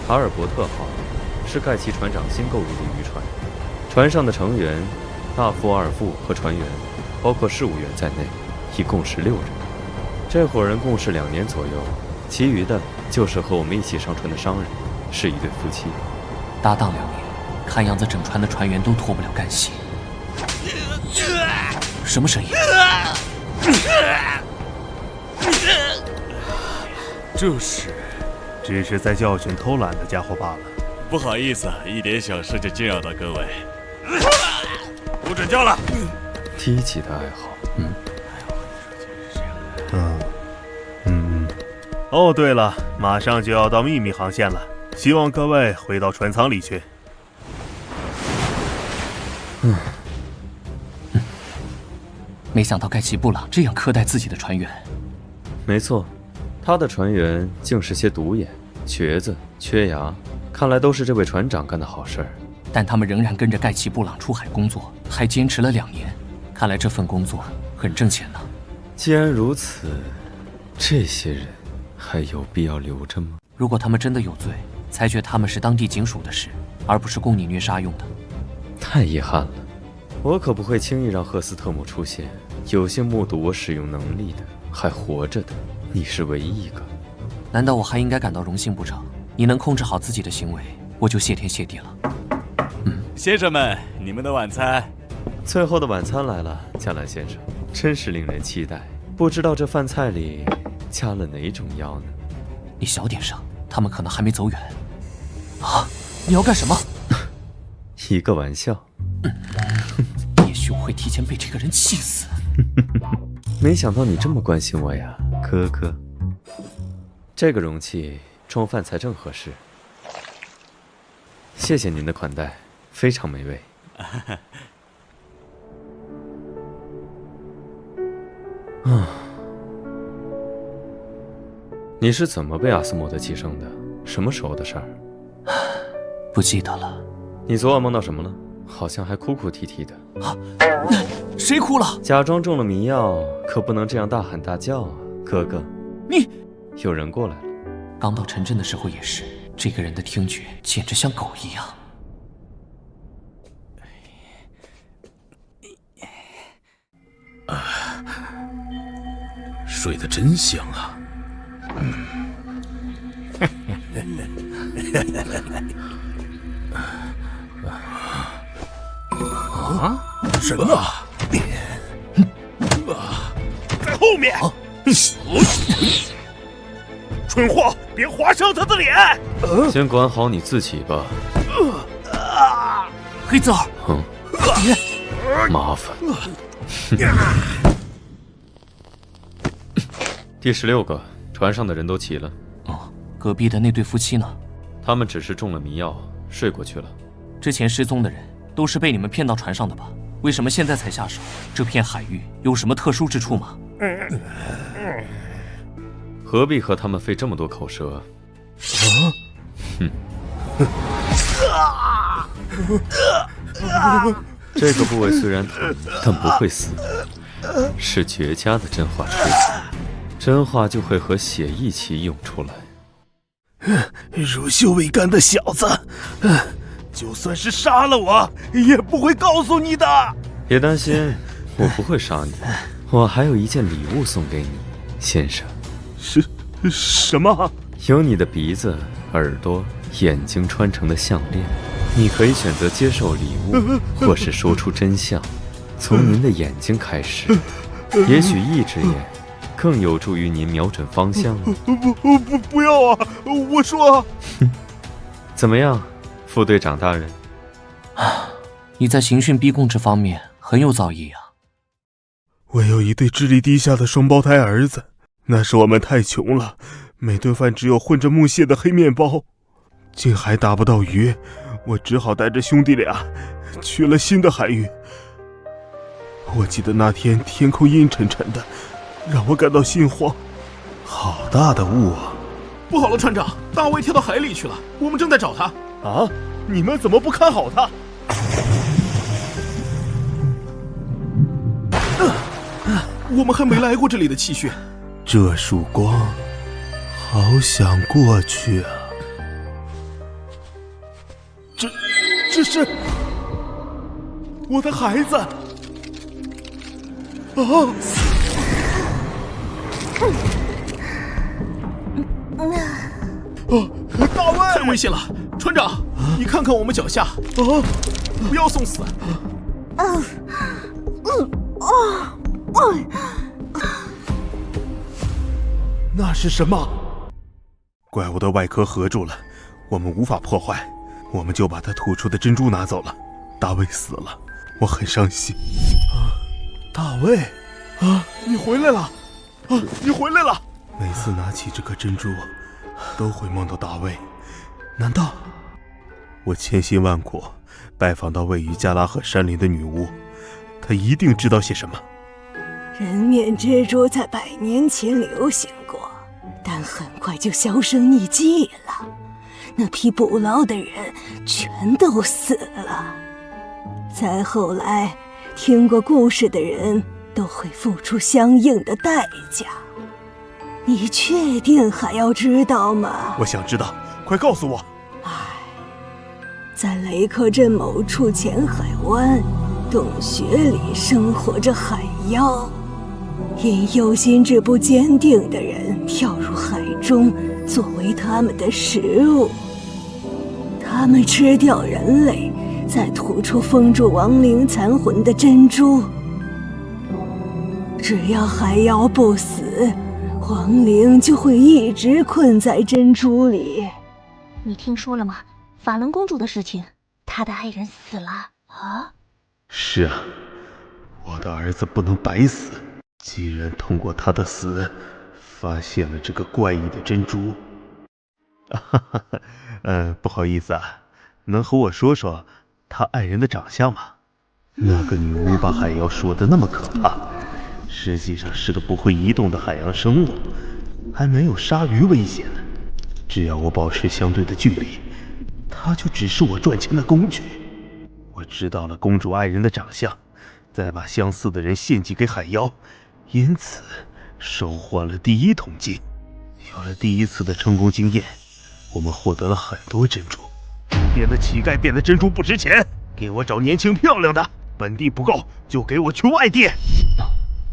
塔尔伯特号是盖奇船长新购入的渔船，船上的成员大副、二副和船员，包括事务员在内，一共16人。这伙人共事2年左右，其余的就是和我们一起上船的商人，是一对夫妻。搭档2年，看样子整船的船员都脱不了干系。什么声音？只是在教训偷懒的家伙罢了。不好意思，一点小事就惊扰到各位。不准叫了。低级的爱好。哦，对了，马上就要到秘密航线了，希望各位回到船舱里去。没想到盖奇布朗这样苛待自己的船员。没错，他的船员竟是些独眼、瘸子、缺牙，看来都是这位船长干的好事儿。但他们仍然跟着盖奇布朗出海工作，还坚持了2年，看来这份工作很挣钱呢。既然如此，这些人还有必要留着吗？如果他们真的有罪，裁决他们是当地警署的事，而不是供你虐杀用的。太遗憾了，我可不会轻易让赫斯特姆出现。有幸目睹我使用能力的，还活着的，你是唯一一个。难道我还应该感到荣幸不成？你能控制好自己的行为，我就谢天谢地了。先生们，你们的晚餐。最后的晚餐来了，加兰先生，真是令人期待。不知道这饭菜里加了哪种药呢？你小点声，他们可能还没走远。啊！你要干什么？一个玩笑。也许我会提前被这个人气死。没想到你这么关心我呀，哥哥。这个容器装饭菜正合适。谢谢您的款待，非常美味。你是怎么被阿斯莫德寄生的？什么时候的事儿？不记得了。你昨晚梦到什么了？好像还哭哭啼啼的。谁哭了？假装中了迷药，可不能这样大喊大叫啊，哥哥。你，有人过来了。刚到城镇的时候也是，这个人的听觉简直像狗一样。睡得真香啊！啊！什么？在后面！蠢货，别划伤他的脸！先管好你自己吧。黑子儿，麻烦。第16个，船上的人都齐了。哦，隔壁的那对夫妻呢？他们只是中了迷药，睡过去了。之前失踪的人都是被你们骗到船上的吧？为什么现在才下手？这片海域有什么特殊之处吗？何必和他们费这么多口舌？这个部位虽然疼，但不会死，是绝佳的真化出口，真化就会和血一起涌出来。乳臭未干的小子，就算是杀了我，也不会告诉你的。别担心，我不会杀你，我还有一件礼物送给你，先生。什么？由你的鼻子、耳朵、眼睛穿成的项链。你可以选择接受礼物，或是说出真相。从您的眼睛开始，也许一只眼更有助于您瞄准方向。不要啊！我说，怎么样，副队长大人？你在刑讯逼供这方面很有造诣啊。我有一对智力低下的双胞胎儿子，那时我们太穷了，每顿饭只有混着木屑的黑面包，近海打不到鱼，我只好带着兄弟俩去了新的海域。我记得那天天空阴沉沉的，让我感到心慌。好大的雾啊！不好了，船长，大卫跳到海里去了，我们正在找他。啊！你们怎么不看好他？我们还没来过这里的气穴。这束光，好想过去啊！这是我的孩子啊！大卫，太危险了！船长，你看看我们脚下，不要送死！那是什么？怪物的外壳合住了，我们无法破坏，我们就把它吐出的珍珠拿走了。大卫死了，我很伤心。大卫，你回来了！你回来了！每次拿起这颗珍珠，都会梦到大卫。难道我千辛万苦拜访到位于加拉赫山林的女巫，她一定知道些什么？人面蜘蛛在100年前流行过，但很快就销声匿迹了。那批捕捞的人全都死了。再后来，听过故事的人都会付出相应的代价。你确定还要知道吗？我想知道，快告诉我。在雷克镇某处浅海湾洞穴里生活着海妖，因有心智不坚定的人跳入海中作为他们的食物。他们吃掉人类，再吐出封住亡灵残魂的珍珠。只要海妖不死，亡灵就会一直困在珍珠里。你听说了吗？法伦公主的事情，她的爱人死了啊！是啊，我的儿子不能白死。既然通过他的死，发现了这个怪异的珍珠，不好意思啊，能和我说说他爱人的长相吗？那个女巫把海妖说的那么可怕，实际上是个不会移动的海洋生物，还没有鲨鱼危险呢。只要我保持相对的距离，它就只是我赚钱的工具。我知道了公主爱人的长相，再把相似的人献祭给海妖，因此收获了第1桶金。有了第1次的成功经验，我们获得了很多珍珠。变得乞丐变得珍珠不值钱，给我找年轻漂亮的，本地不够就给我去外地。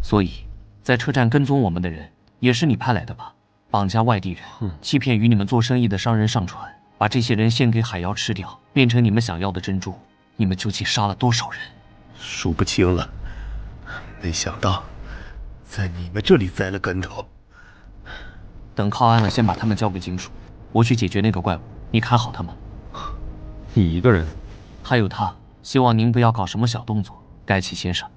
所以在车站跟踪我们的人也是你派来的吧？绑架外地人，欺骗与你们做生意的商人上船，把这些人献给海妖吃掉，变成你们想要的珍珠。你们究竟杀了多少人？数不清了。没想到在你们这里栽了跟头。等靠岸了，先把他们交给警署，我去解决那个怪物，你看好他们。你一个人？还有他，希望您不要搞什么小动作。盖奇先生。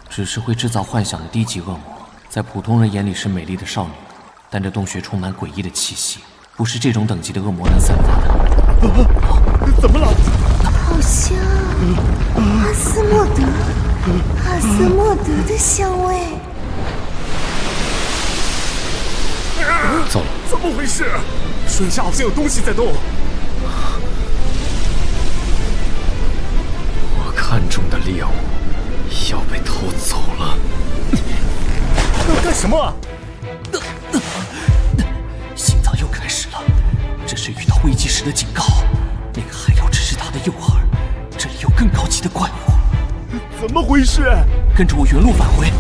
只是会制造幻想的低级恶魔，在普通人眼里是美丽的少女，但这洞穴充满诡异的气息，不是这种等级的恶魔能散发的。怎么了？好像阿斯莫德的香味。糟了，怎么回事？水下好像有东西在动。我看中的猎物要被偷走了。要干什么？心脏又开始了，这是遇到危机时的警告。那个海妖只是他的诱饵，这里有更高级的怪物。怎么回事？跟着我原路返回。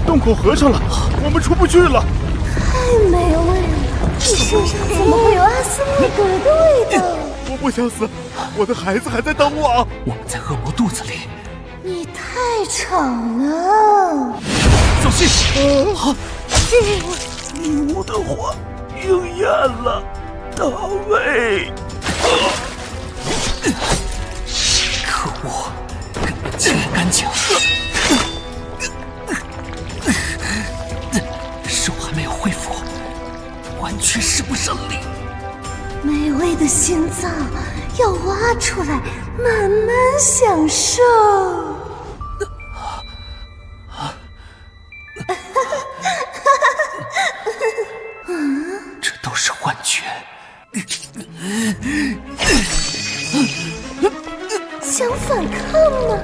洞口合上了，我们出不去了。太美味了！你身上怎么会有阿斯莫德的味道？我不想死，我的孩子还在等我。我们在恶魔肚子里。你太吵了！小心！女巫的话应验了，大卫。可恶，根本清不干净。手还没有恢复，完全使不上力。美味的心脏要挖出来，慢慢享受。这都是幻觉。想反抗吗？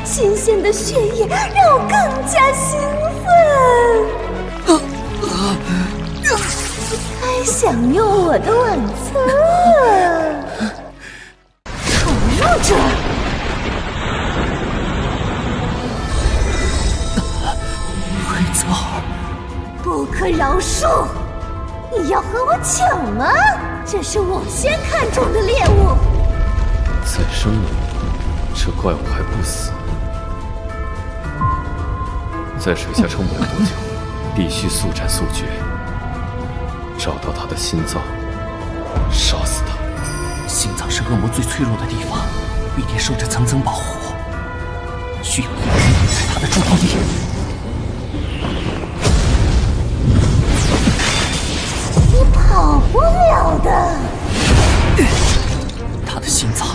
新鲜的血液让我更加兴奋。享用我的晚餐。闯入者，会走，不可饶恕！你要和我抢吗？这是我先看中的猎物。再生了，这怪物还不死。在水下撑不了多久，必须速战速决，找到他的心脏，杀死他。心脏是恶魔最脆弱的地方，必定受着层层保护，需要一人引开他的注意力。你跑不了的。他的心脏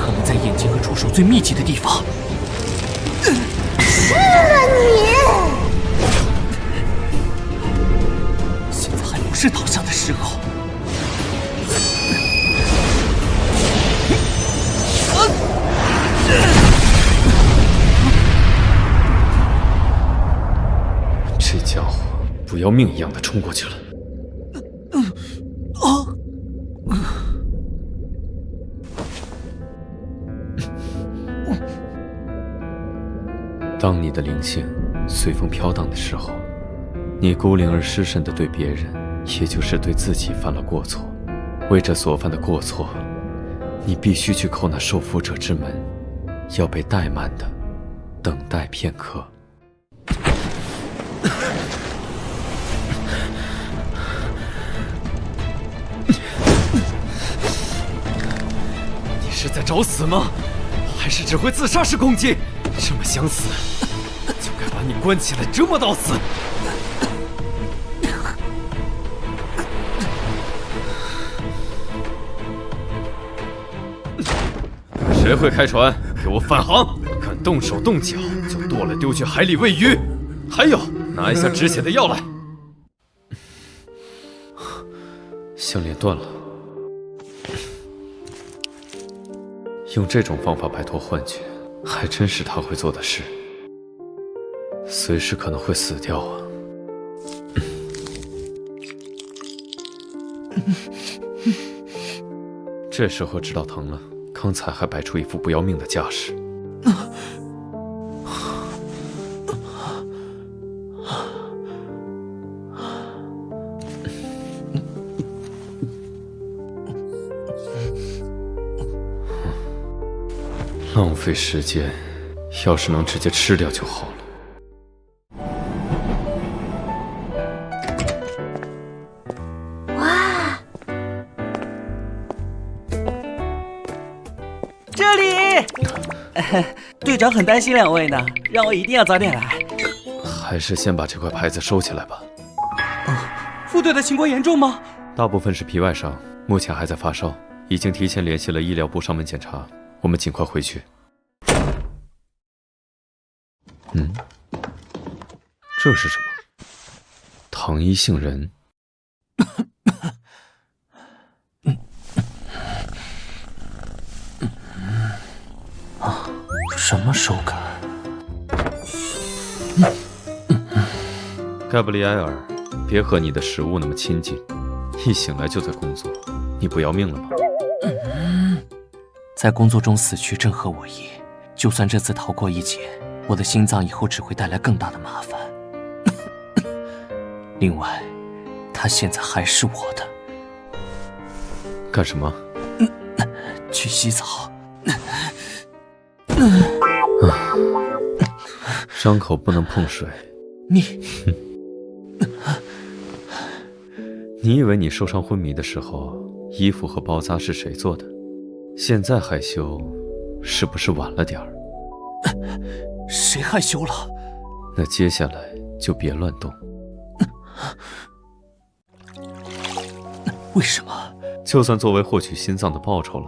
可能在眼睛和触手最密集的地方。吃了你！现在还不是倒下的时候。这家伙不要命一样的冲过去了。当你的灵性随风飘荡的时候，你孤零而失神的对别人，也就是对自己犯了过错。为这所犯的过错，你必须去叩那受缚者之门，要被怠慢的等待片刻。你是在找死吗？还是只会自杀式攻击？这么想死，就该把你关起来折磨到死。谁会开船？给我返航！敢动手动脚，就剁了丢去海里喂鱼。还有，拿一下止血的药来。项链断了，用这种方法摆脱幻觉，还真是他会做的事。随时可能会死掉啊！这时候知道疼了，刚才还摆出一副不要命的架势。浪费时间，要是能直接吃掉就好了。哇！这里，队长很担心两位呢，让我一定要早点来。还是先把这块牌子收起来吧。副队的情况严重吗？大部分是皮外伤，目前还在发烧，已经提前联系了医疗部上门检查。我们尽快回去。这是什么？糖衣杏仁。什么手感？盖布里埃尔，别和你的食物那么亲近，一醒来就在工作，你不要命了吗？在工作中死去正合我意，就算这次逃过一劫，我的心脏以后只会带来更大的麻烦。另外，它现在还是我的。干什么？去洗澡。伤口不能碰水。你以为你受伤昏迷的时候，衣服和包扎是谁做的？现在害羞，是不是晚了点儿？谁害羞了？那接下来就别乱动。为什么？就算作为获取心脏的报酬了。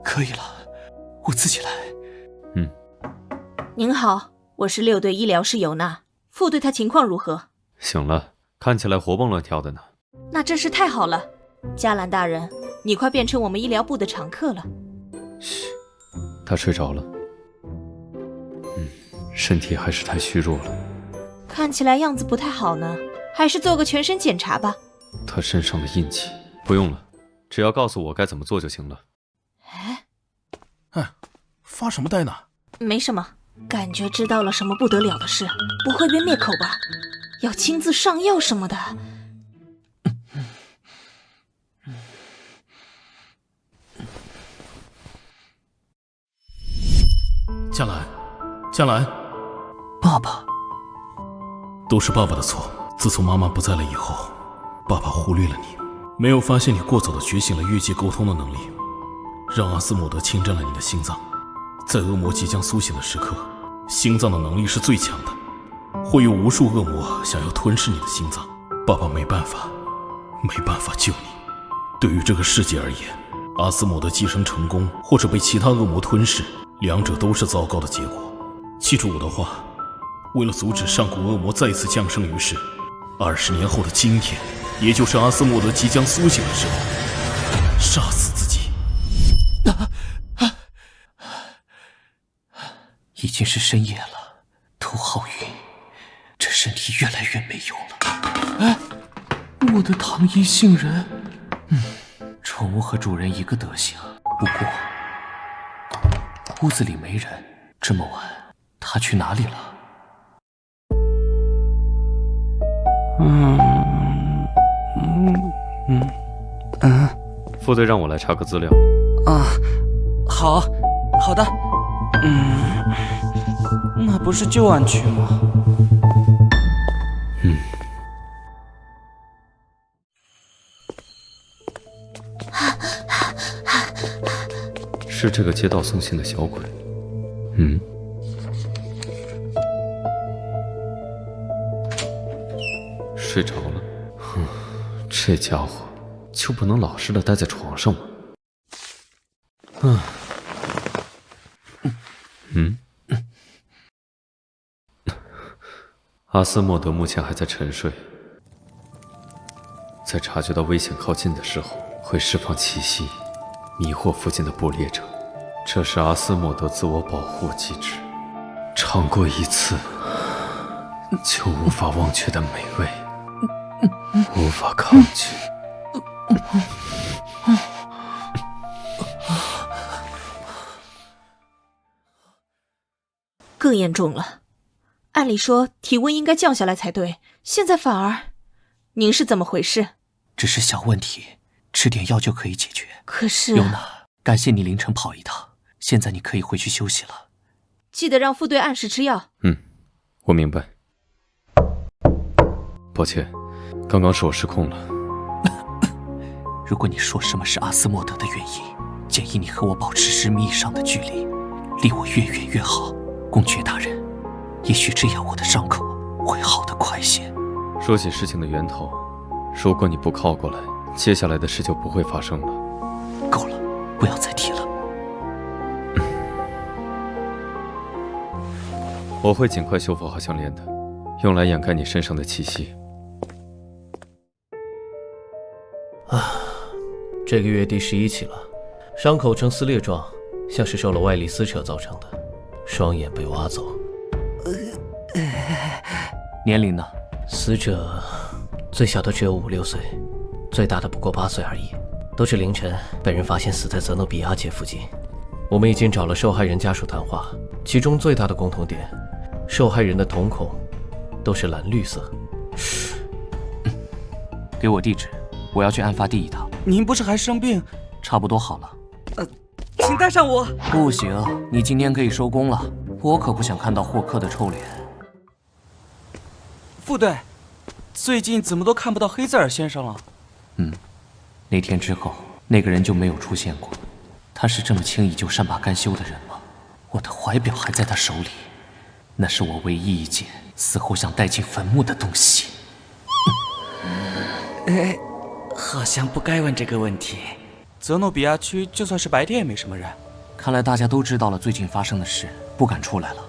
可以了，我自己来。您好，我是6队医疗师尤娜，副队他情况如何？醒了，看起来活蹦乱跳的呢。那真是太好了，加兰大人，你快变成我们医疗部的常客了。嘘，他睡着了。身体还是太虚弱了。看起来样子不太好呢，还是做个全身检查吧。他身上的印记不用了，只要告诉我该怎么做就行了。哎，发什么呆呢？没什么，感觉知道了什么不得了的事，不会被灭口吧？要亲自上药什么的。嘉兰，嘉兰，爸爸，都是爸爸的错。自从妈妈不在了以后，爸爸忽略了你，没有发现你过早的觉醒了越界沟通的能力，让阿斯莫德侵占了你的心脏。在恶魔即将苏醒的时刻，心脏的能力是最强的，会有无数恶魔想要吞噬你的心脏。爸爸没办法救你。对于这个世界而言，阿斯莫德寄生成功或者被其他恶魔吞噬，两者都是糟糕的结果。记住我的话，为了阻止上古恶魔再次降生于世，20年后的今天，也就是阿斯莫德即将苏醒的时候，杀死自己。已经是深夜了，头好晕，这身体越来越没用了。哎，我的糖衣杏仁，宠物和主人一个德行。不过屋子里没人，这么晚，他去哪里了？副队让我来查个资料。好的。那不是旧案区吗？是这个街道送信的小鬼。睡着了。这家伙就不能老实的待在床上吗？阿斯莫德目前还在沉睡，在察觉到危险靠近的时候，会释放气息，迷惑附近的捕猎者。这是阿斯莫德自我保护机制，尝过一次就无法忘却的美味，无法抗拒。更严重了，按理说体温应该降下来才对，现在反而……您是怎么回事？只是小问题，吃点药就可以解决。可是……尤娜，感谢你凌晨跑一趟，现在你可以回去休息了。记得让副队按时吃药。我明白。抱歉，刚刚是我失控了。如果你说什么是阿斯莫德的原因，建议你和我保持10米以上的距离，离我越远越好。公爵大人，也许这样我的伤口会好得快些。说起事情的源头，如果你不靠过来，接下来的事就不会发生了。够了，不要再提了。我会尽快修复好项链的，用来掩盖你身上的气息。这个月第11起了，伤口呈撕裂状，像是受了外力撕扯造成的，双眼被挖走。年龄呢？死者最小的只有5、6岁，最大的不过8岁而已。都是凌晨被人发现死在泽诺比亚街附近。我们已经找了受害人家属谈话，其中最大的共同点，受害人的瞳孔都是蓝绿色。给我地址，我要去案发地一趟。您不是还生病？差不多好了。请带上我。不行，你今天可以收工了，我可不想看到霍克的臭脸。副队，最近怎么都看不到黑泽尔先生了？那天之后，那个人就没有出现过。他是这么轻易就善罢甘休的人吗？我的怀表还在他手里，那是我唯一一件死后想带进坟墓的东西。好像不该问这个问题。泽诺比亚区就算是白天也没什么人。看来大家都知道了最近发生的事，不敢出来了。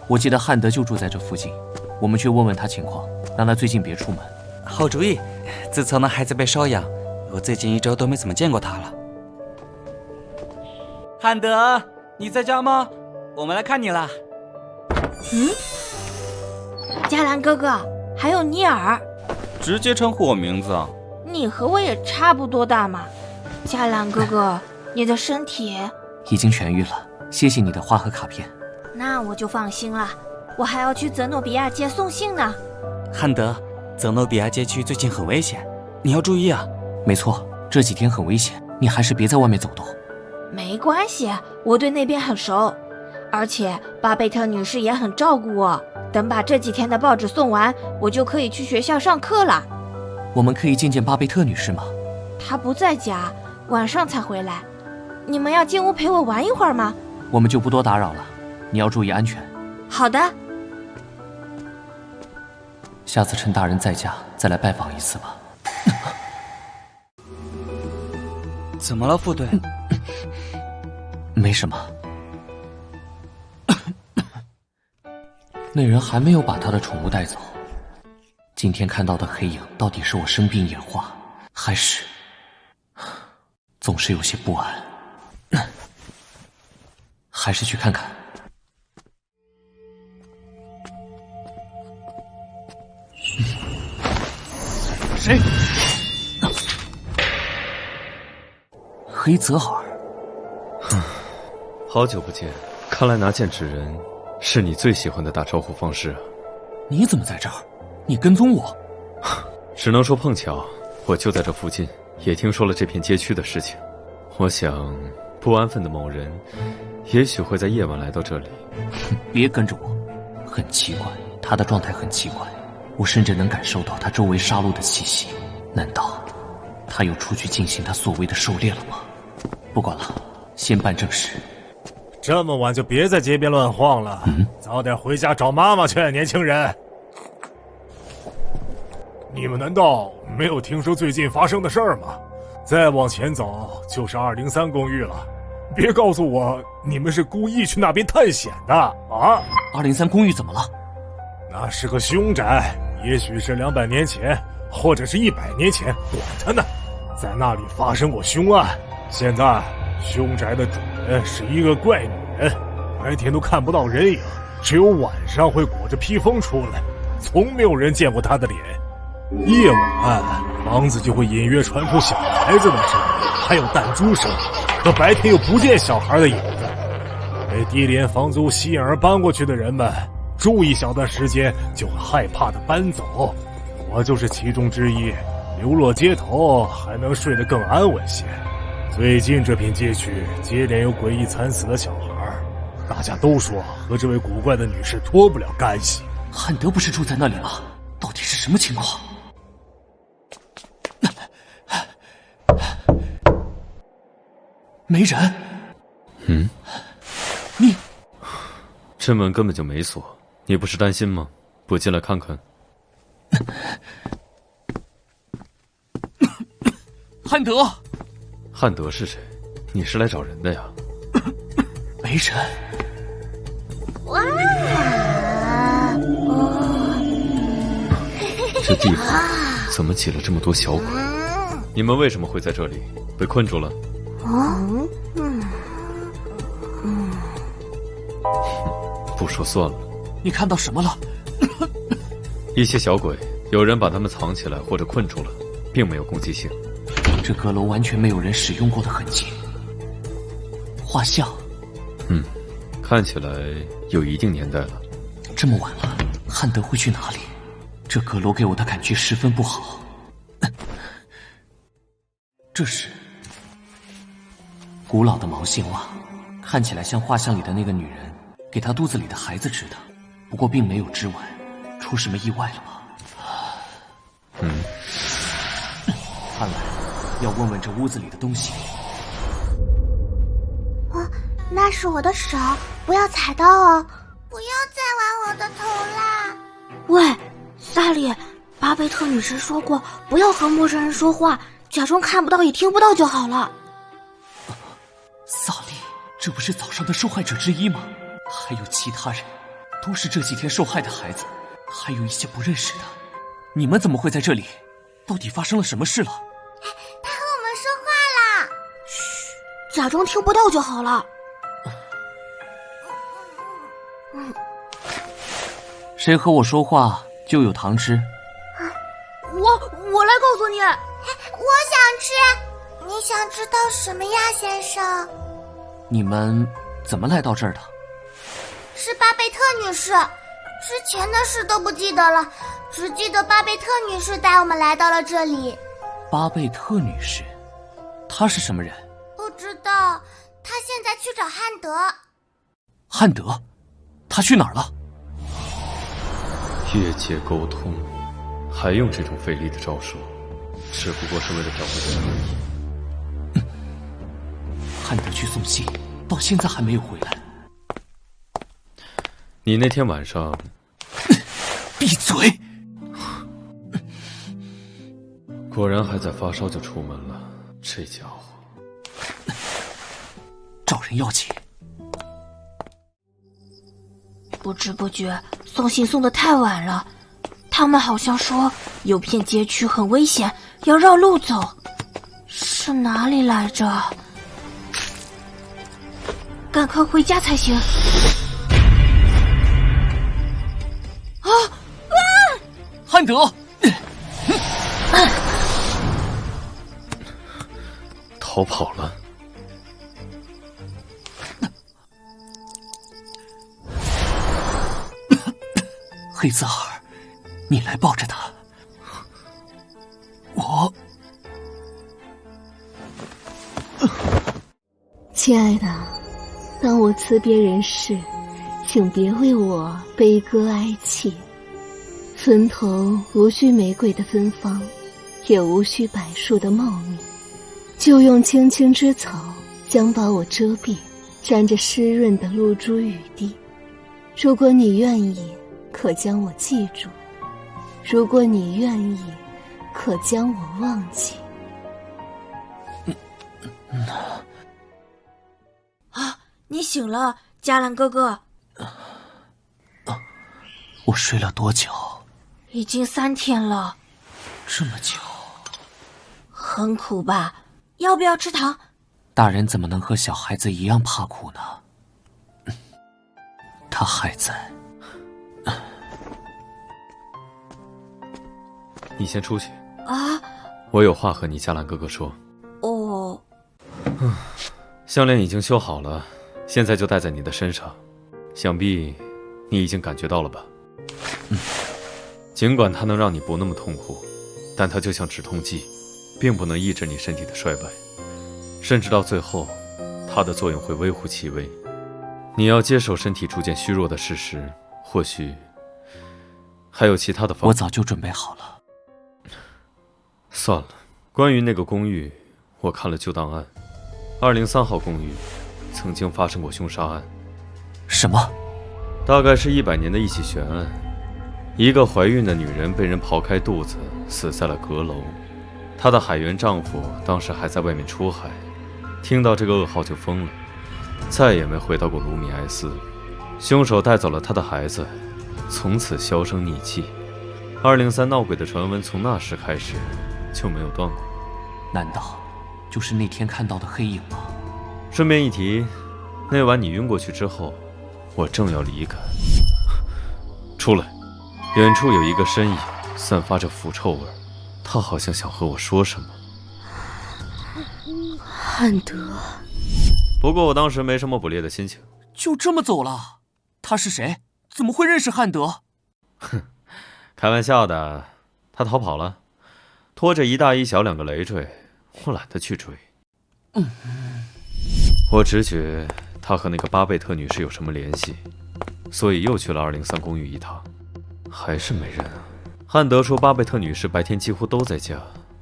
我记得汉德就住在这附近，我们去问问他情况，让他最近别出门。好主意。自从那孩子被收养，我最近1周都没怎么见过他了。汉德，你在家吗？我们来看你了。加兰哥哥，还有尼尔，直接称呼我名字啊？你和我也差不多大嘛。加兰哥哥，你的身体已经痊愈了，谢谢你的花和卡片。那我就放心了，我还要去泽诺比亚街送信呢。汉德，泽诺比亚街区最近很危险，你要注意啊。没错，这几天很危险，你还是别在外面走动。没关系，我对那边很熟，而且巴贝特女士也很照顾我。等把这几天的报纸送完，我就可以去学校上课了。我们可以见见巴贝特女士吗？她不在家，晚上才回来。你们要进屋陪我玩一会儿吗？我们就不多打扰了，你要注意安全。好的。下次趁大人在家再来拜访一次吧。怎么了，副队？没什么。那人还没有把他的宠物带走。今天看到的黑影，到底是我生病演化，还是……总是有些不安。还是去看看。谁？黑泽尔。好久不见，看来拿剑指人是你最喜欢的打招呼方式啊。你怎么在这儿？你跟踪我？只能说碰巧，我就在这附近，也听说了这片街区的事情。我想，不安分的某人，也许会在夜晚来到这里。别跟着我，很奇怪，他的状态很奇怪，我甚至能感受到他周围杀戮的气息。难道他又出去进行他所谓的狩猎了吗？不管了，先办正事。这么晚就别在街边乱晃了，早点回家找妈妈去，年轻人。你们难道没有听说最近发生的事儿吗？再往前走就是203公寓了。别告诉我你们是故意去那边探险的啊！203公寓怎么了？那是个凶宅，也许是200年前，或者是100年前，管他呢。在那里发生过凶案。现在凶宅的主人是一个怪女人，白天都看不到人影，只有晚上会裹着披风出来，从没有人见过她的脸。夜晚房子就会隐约传出小孩子的声音，还有弹珠声，可白天又不见小孩的影子。被低廉房租吸引而搬过去的人们，住一小段时间就会害怕的搬走。我就是其中之一，流落街头还能睡得更安稳些。最近这片街区接连有诡异惨死的小孩，大家都说和这位古怪的女士脱不了干系。汉德不是住在那里吗？到底是什么情况？没人。你这门根本就没锁，你不是担心吗？不进来看看？汉德。汉德是谁？你是来找人的呀？没人。哇！这地方怎么挤了这么多小鬼？你们为什么会在这里？被困住了？不说算了。你看到什么了？一些小鬼，有人把他们藏起来或者困住了，并没有攻击性。这阁楼完全没有人使用过的痕迹。画像，看起来有一定年代了。这么晚了，汉德会去哪里？这阁楼给我的感觉十分不好。这是古老的毛线袜，看起来像画像里的那个女人给她肚子里的孩子织的，不过并没有织完。出什么意外了吗？看来要问问这屋子里的东西。那是我的手，不要踩到哦！不要再玩我的头啦！喂，萨莉，巴贝特女士说过，不要和陌生人说话，假装看不到也听不到就好了。萨莉，这不是早上的受害者之一吗？还有其他人，都是这几天受害的孩子，还有一些不认识的。你们怎么会在这里？到底发生了什么事了？他和我们说话啦！嘘，假装听不到就好了。谁和我说话就有糖吃。我来告诉你，我想吃。你想知道什么呀，先生？你们怎么来到这儿的？是巴贝特女士，之前的事都不记得了，只记得巴贝特女士带我们来到了这里。巴贝特女士，她是什么人？不知道，她现在去找汉德。汉德？他去哪儿了？越界沟通，还用这种费力的招数，只不过是为了找个人而已。汉德去送信，到现在还没有回来。你那天晚上……闭嘴！果然还在发烧就出门了，这家伙。找人要钱。不知不觉送信送得太晚了，他们好像说有片街区很危险，要绕路走，是哪里来着？赶快回家才行。汉德，逃跑了。黑泽尔，你来抱着他。我，亲爱的，当我辞别人世，请别为我悲歌哀泣。坟头无需玫瑰的芬芳，也无需柏树的茂密，就用青青之草将把我遮蔽，沾着湿润的露珠雨滴。如果你愿意，可将我记住；如果你愿意，可将我忘记。啊，你醒了，加兰哥哥。我睡了多久？已经3天了。这么久？很苦吧？要不要吃糖？大人怎么能和小孩子一样怕苦呢？他还在。你先出去啊！我有话和你加兰哥哥说。哦。项链已经修好了，现在就戴在你的身上，想必你已经感觉到了吧？尽管它能让你不那么痛苦，但它就像止痛剂，并不能抑制你身体的衰败，甚至到最后，它的作用会微乎其微。你要接受身体逐渐虚弱的事实，或许还有其他的方法。我早就准备好了。算了，关于那个公寓，我看了旧档案，203号公寓曾经发生过凶杀案。什么？大概是100年的一起悬案。一个怀孕的女人被人刨开肚子，死在了阁楼。她的海员丈夫当时还在外面出海，听到这个噩耗就疯了，再也没回到过卢米埃斯。凶手带走了她的孩子，从此销声匿迹。203闹鬼的传闻从那时开始就没有断过。难道就是那天看到的黑影吗？顺便一提，那晚你晕过去之后，我正要离开。出来，远处有一个身影，散发着腐臭味，他好像想和我说什么。汉德。不过我当时没什么捕猎的心情。就这么走了？他是谁？怎么会认识汉德？哼，开玩笑的，他逃跑了，拖着一大一小2个累赘，我懒得去追。我直觉他和那个巴贝特女士有什么联系，所以又去了203公寓一趟，还是没人啊。汉德说巴贝特女士白天几乎都在家，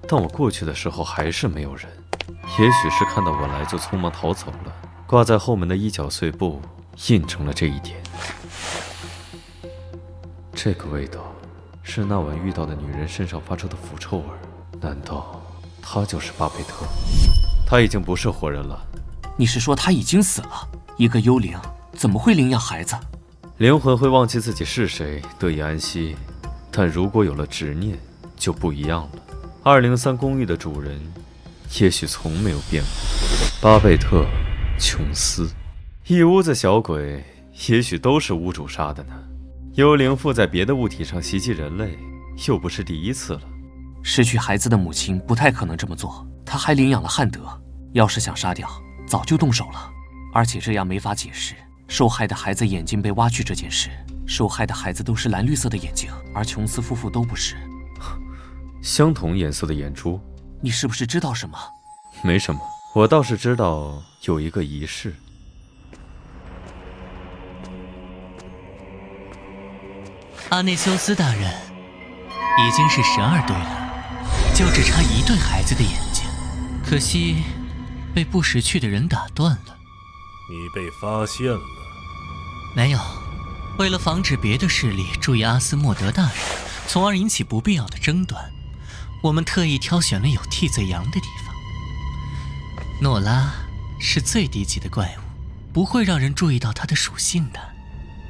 但我过去的时候还是没有人。也许是看到我来就匆忙逃走了，挂在后门的衣角碎布印证了这一点。这个味道是那晚遇到的女人身上发出的腐臭味，难道她就是巴贝特？她已经不是活人了。你是说她已经死了？一个幽灵怎么会领养孩子？灵魂会忘记自己是谁，得以安息，但如果有了执念就不一样了。203公寓的主人也许从没有变过，巴贝特·琼斯。一屋子小鬼，也许都是屋主杀的呢。幽灵附在别的物体上袭击人类，又不是第一次了。失去孩子的母亲不太可能这么做，她还领养了汉德，要是想杀掉，早就动手了。而且这样没法解释受害的孩子眼睛被挖去这件事。受害的孩子都是蓝绿色的眼睛，而琼斯夫妇都不是。相同颜色的眼珠？你是不是知道什么？没什么，我倒是知道有一个仪式。阿内修斯大人，已经是12对了，就只差1对孩子的眼睛，可惜被不识趣的人打断了。你被发现了？没有，为了防止别的势力注意阿斯莫德大人，从而引起不必要的争端，我们特意挑选了有替罪羊的地方。诺拉是最低级的怪物，不会让人注意到它的属性的。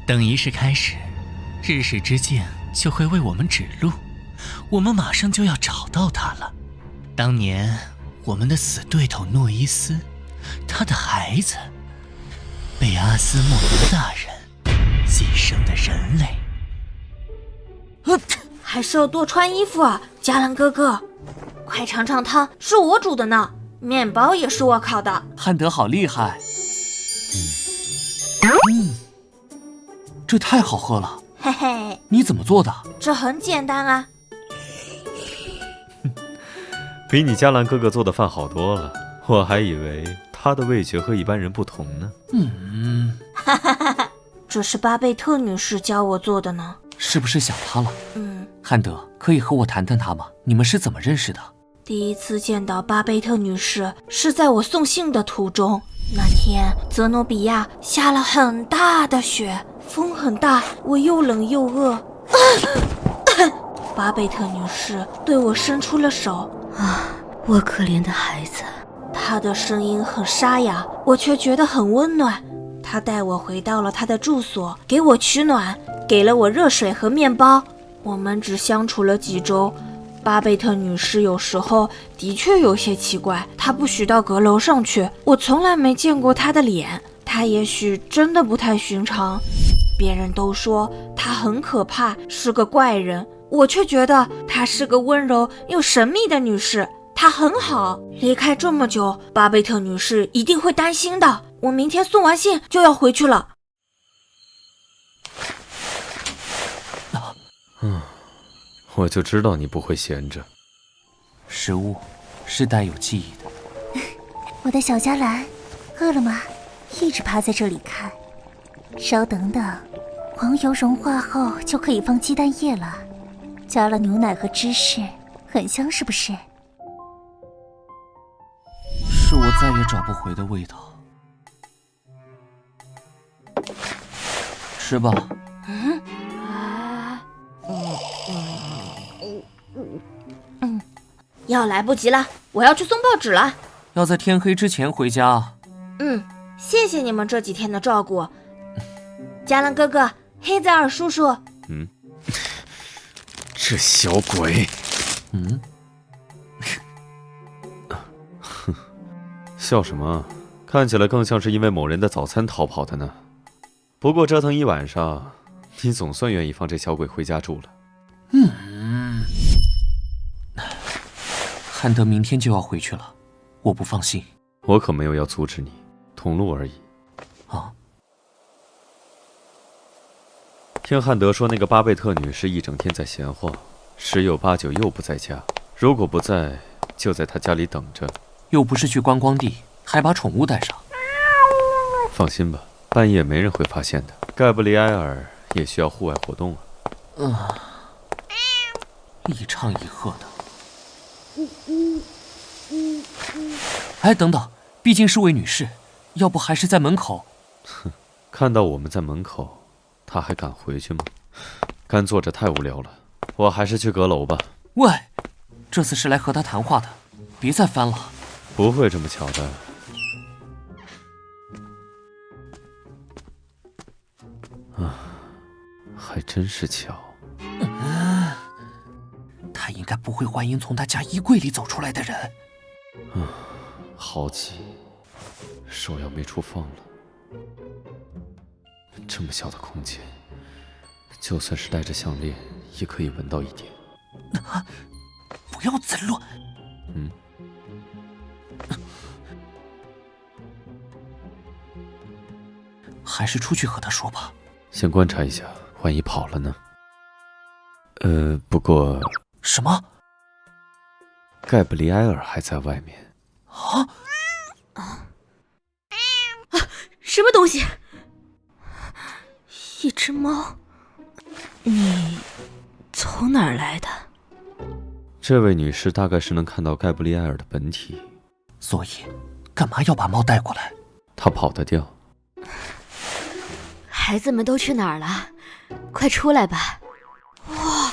等仪式开始，日食之剑就会为我们指路，我们马上就要找到它了。当年我们的死对头诺伊斯，他的孩子被阿斯莫德大人牺牲的人类。还是要多穿衣服啊，加兰哥哥，快尝尝汤，是我煮的呢，面包也是我烤的。汉德好厉害。这太好喝了。嘿嘿，你怎么做的？这很简单啊。比你加兰哥哥做的饭好多了，我还以为他的味觉和一般人不同呢。哈哈哈哈，这是巴贝特女士教我做的呢。是不是想他了？汉德，可以和我谈谈他吗？你们是怎么认识的？第一次见到巴贝特女士是在我送信的途中。那天泽诺比亚下了很大的雪，风很大，我又冷又饿。巴贝特女士对我伸出了手。我可怜的孩子。她的声音很沙哑，我却觉得很温暖。她带我回到了她的住所，给我取暖，给了我热水和面包。我们只相处了几周。巴贝特女士有时候的确有些奇怪，她不许到阁楼上去，我从来没见过她的脸，她也许真的不太寻常。别人都说她很可怕，是个怪人，我却觉得她是个温柔又神秘的女士，她很好。离开这么久，巴贝特女士一定会担心的。我明天送完信就要回去了。我就知道你不会闲着。食物是带有记忆的。我的小加兰，饿了吗？一直趴在这里看。稍等等，黄油融化后就可以放鸡蛋液了，加了牛奶和芝士，很香是不是？是我再也找不回的味道。吃吧。要来不及了，我要去送报纸了。要在天黑之前回家。谢谢你们这几天的照顾。加兰哥哥，黑泽尔叔叔。这小鬼。笑什么？看起来更像是因为某人的早餐逃跑的呢。不过折腾一晚上，你总算愿意放这小鬼回家住了。汉德明天就要回去了，我不放心。我可没有要阻止你，同路而已。听汉德说，那个巴贝特女士一整天在闲话，十有八九又不在家。如果不在，就在她家里等着。又不是去观光地，还把宠物带上。放心吧，半夜没人会发现的。盖布里埃尔也需要户外活动啊。一唱一和的。哎，等等，毕竟是位女士，要不还是在门口。看到我们在门口，她还敢回去吗？干坐着太无聊了，我还是去阁楼吧。喂，这次是来和他谈话的，别再翻了。不会这么巧的。还真是巧。他应该不会欢迎从他家衣柜里走出来的人。好挤，手要没处放了。这么小的空间，就算是戴着项链，也可以闻到一点。不要再乱。还是出去和他说吧。先观察一下，万一跑了呢？不过……什么？盖布里埃尔还在外面。什么东西？一只猫？你从哪儿来的？这位女士大概是能看到盖布里埃尔的本体，所以干嘛要把猫带过来？她跑得掉。孩子们都去哪儿了？快出来吧！哇，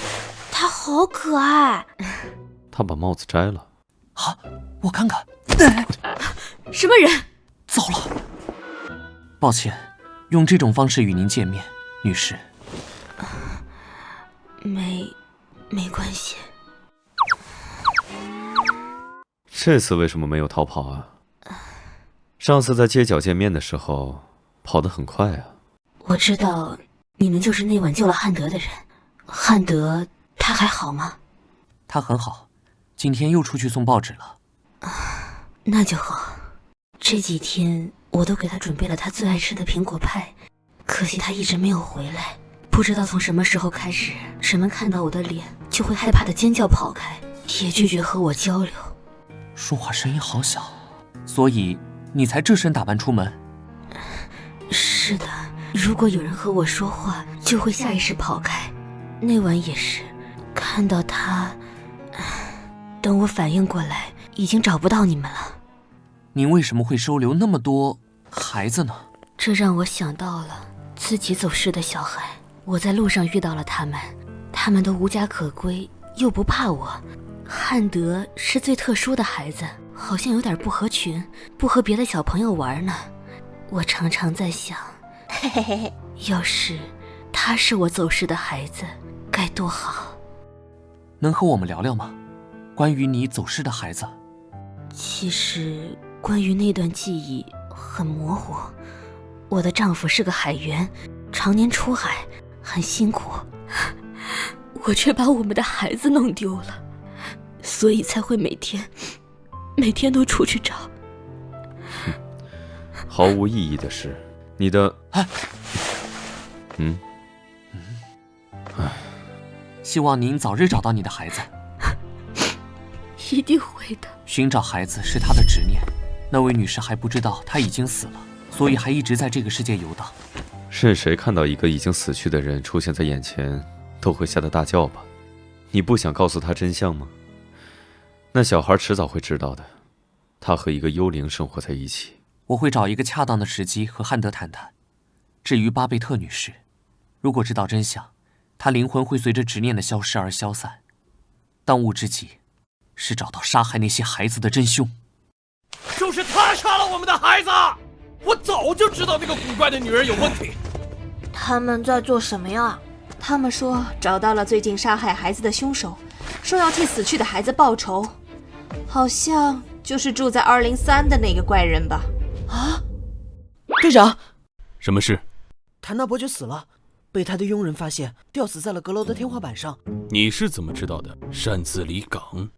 它好可爱！她把帽子摘了。啊，我看看。什么人？糟了！抱歉，用这种方式与您见面，女士。没关系。这次为什么没有逃跑啊？上次在街角见面的时候，跑得很快啊。我知道你们就是那晚救了汉德的人。汉德他还好吗？他很好，今天又出去送报纸了。那就好。这几天我都给他准备了他最爱吃的苹果派，可惜他一直没有回来。不知道从什么时候开始，人们看到我的脸就会害怕的尖叫跑开，也拒绝和我交流。说话声音好小，所以你才这身打扮出门？是的，如果有人和我说话，就会下意识跑开。那晚也是，看到他，等我反应过来，已经找不到你们了。您为什么会收留那么多孩子呢？这让我想到了自己走失的小孩。我在路上遇到了他们，他们都无家可归，又不怕我。汉德是最特殊的孩子，好像有点不合群，不和别的小朋友玩呢。我常常在想，要是他是我走失的孩子，该多好。能和我们聊聊吗？关于你走失的孩子。其实关于那段记忆很模糊。我的丈夫是个海员，常年出海，很辛苦，我却把我们的孩子弄丢了，所以才会每天都出去找。毫无意义的是，你的……希望您早日找到你的孩子。一定会的。寻找孩子是他的执念，那位女士还不知道他已经死了，所以还一直在这个世界游荡。是谁看到一个已经死去的人出现在眼前，都会吓得大叫吧？你不想告诉他真相吗？那小孩迟早会知道的，他和一个幽灵生活在一起。我会找一个恰当的时机和汉德谈谈。至于巴贝特女士，如果知道真相，她灵魂会随着执念的消失而消散。当务之急是找到杀害那些孩子的真凶。就是他杀了我们的孩子！我早就知道那个古怪的女人有问题。他们在做什么呀？他们说找到了最近杀害孩子的凶手，说要替死去的孩子报仇，好像就是住在203的那个怪人吧？啊，队长，什么事？谭纳伯爵死了，被他的佣人发现，吊死在了阁楼的天花板上。你是怎么知道的？擅自离港？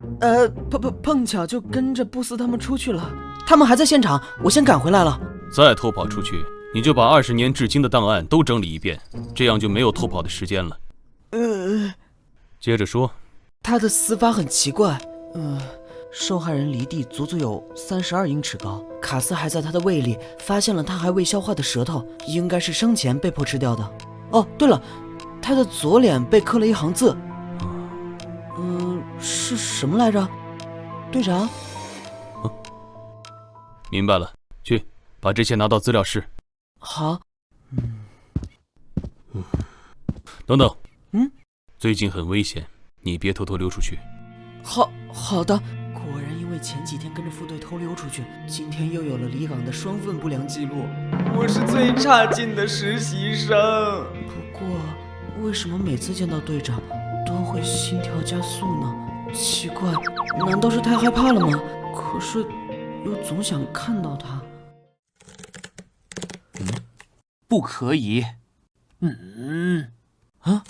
碰巧就跟着布斯他们出去了，他们还在现场，我先赶回来了。再偷跑出去，你就把20年至今的档案都整理一遍，这样就没有偷跑的时间了。接着说。他的死法很奇怪，受害人离地足足有32英尺高，卡斯还在他的胃里发现了他还未消化的舌头，应该是生前被迫吃掉的。哦，对了，他的左脸被刻了一行字，是什么来着？队长？明白了，去把这些拿到资料室。好。等等，最近很危险，你别偷偷溜出去。好的。果然因为前几天跟着副队偷溜出去，今天又有了离港的双份不良记录。我是最差劲的实习生。不过，为什么每次见到队长都会心跳加速呢？奇怪，难道是太害怕了吗？可是又总想看到他。不可以。啊！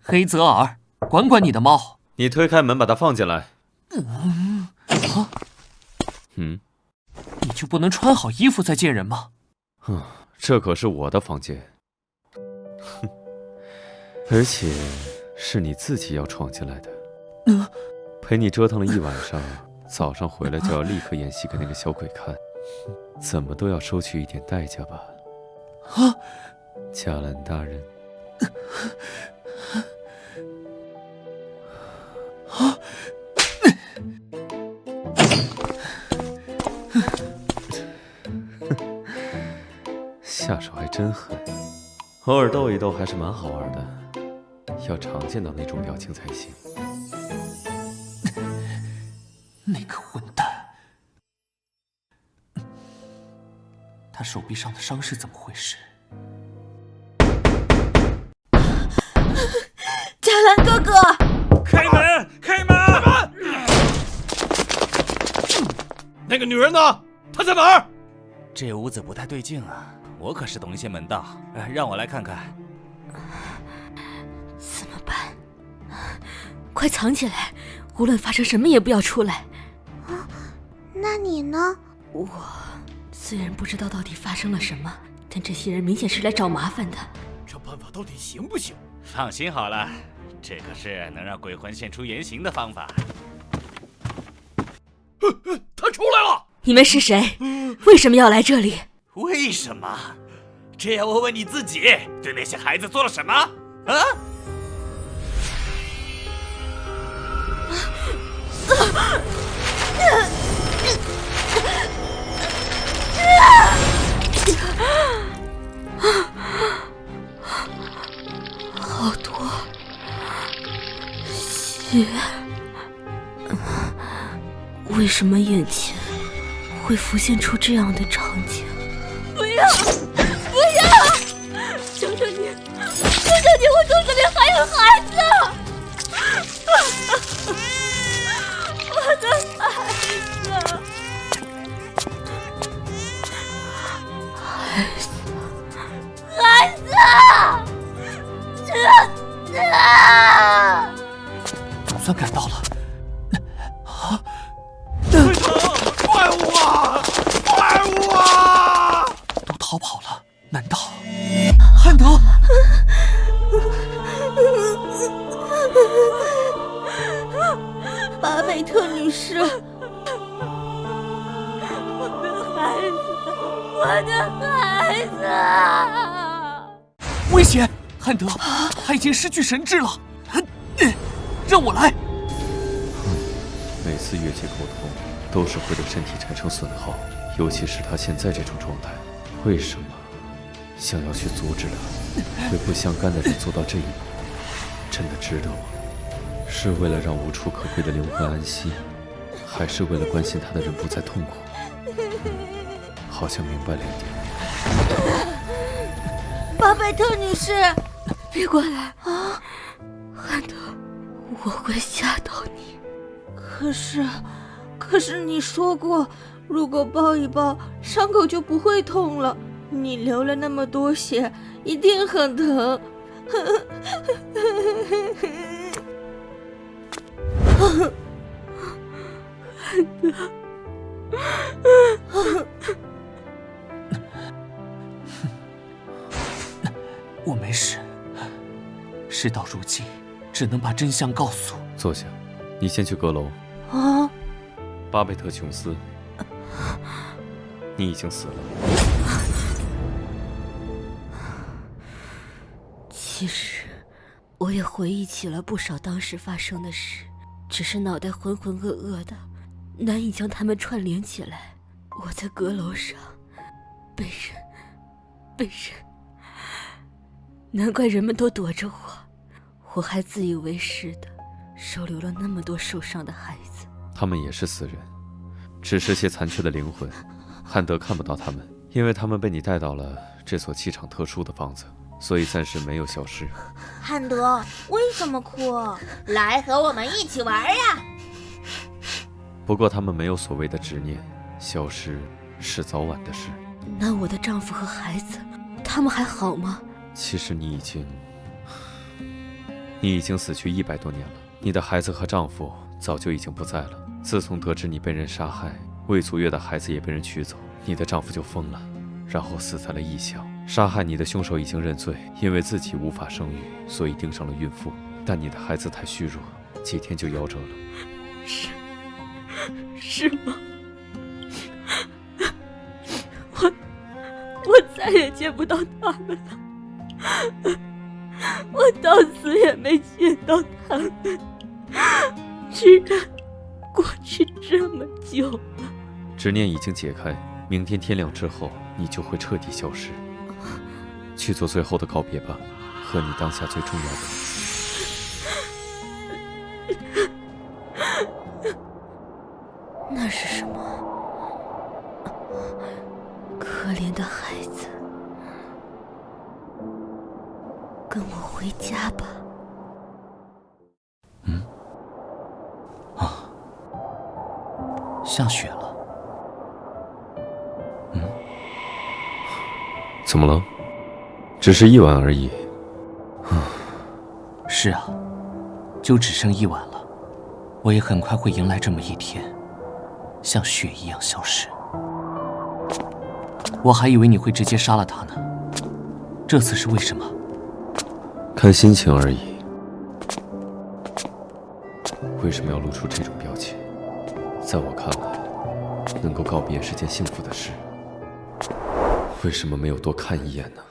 黑泽尔，管管你的猫！你推开门，把它放进来。你就不能穿好衣服再见人吗？这可是我的房间，而且是你自己要闯进来的。陪你折腾了一晚上，早上回来就要立刻演戏给那个小鬼看，怎么都要收取一点代价吧？加兰大人。下手还真狠，偶尔斗一斗还是蛮好玩的，要常见到那种表情才行。那个混蛋，他手臂上的伤是怎么回事？嘉兰哥哥，开门！开门！那个女人呢？她在哪儿？这屋子不太对劲啊，我可是懂一些门道，让我来看看。怎么办？快藏起来，无论发生什么也不要出来。那你呢？我虽然不知道到底发生了什么，但这些人明显是来找麻烦的。这办法到底行不行？放心好了，这可是能让鬼魂现出原形的方法。他出来了！你们是谁？为什么要来这里？为什么？这要问问你自己，对那些孩子做了什么？啊？好多血，为什么眼前会浮现出这样的场景？不要！不要！求求你，求求你，我肚子里还有孩子！我的孩子！孩子！总算赶到了。怪物啊！怪物啊！都逃跑了，难道汉德？巴贝特女士，我的孩子！危险！汉德，他已经失去神智了。让我来。每次越界沟通都是会对身体产生损耗，尤其是他现在这种状态。为什么想要去阻止他，为不相干的人做到这一步？真的值得吗？是为了让无处可归的灵魂安息，还是为了关心他的人不再痛苦？好像明白了一点。巴贝特女士，别过来啊！汉德，我会吓到你。可是你说过，如果抱一抱，伤口就不会痛了。你流了那么多血，一定很疼。汉德。我没事，事到如今，只能把真相告诉。坐下，你先去阁楼。啊！巴贝特·琼斯，你已经死了。其实，我也回忆起了不少当时发生的事，只是脑袋浑浑噩噩的，难以将它们串联起来。我在阁楼上，被人，难怪人们都躲着我，我还自以为是的收留了那么多受伤的孩子。他们也是死人，只是些残缺的灵魂。汉德看不到他们，因为他们被你带到了这所气场特殊的房子，所以暂时没有消失。汉德，为什么哭？来和我们一起玩呀！不过他们没有所谓的执念，消失是早晚的事。那我的丈夫和孩子，他们还好吗？其实你已经你已经死去100多年了，你的孩子和丈夫早就已经不在了。自从得知你被人杀害，魏祖月的孩子也被人取走，你的丈夫就疯了，然后死在了异乡。杀害你的凶手已经认罪，因为自己无法生育，所以盯上了孕妇。但你的孩子太虚弱，几天就夭折了。是吗？我再也见不到他们了，我到死也没见到他们，居然过去这么久了。执念已经解开，明天天亮之后，你就会彻底消失。去做最后的告别吧，和你当下最重要的人。那是什么？可怜的孩子，跟我回家吧。下雪了。怎么了？只是1晚而已。是啊，就只剩1晚了，我也很快会迎来这么一天，像雪一样消失。我还以为你会直接杀了他呢，这次是为什么？看心情而已。为什么要露出这种表情？在我看来，能够告别是件幸福的事。为什么没有多看一眼呢？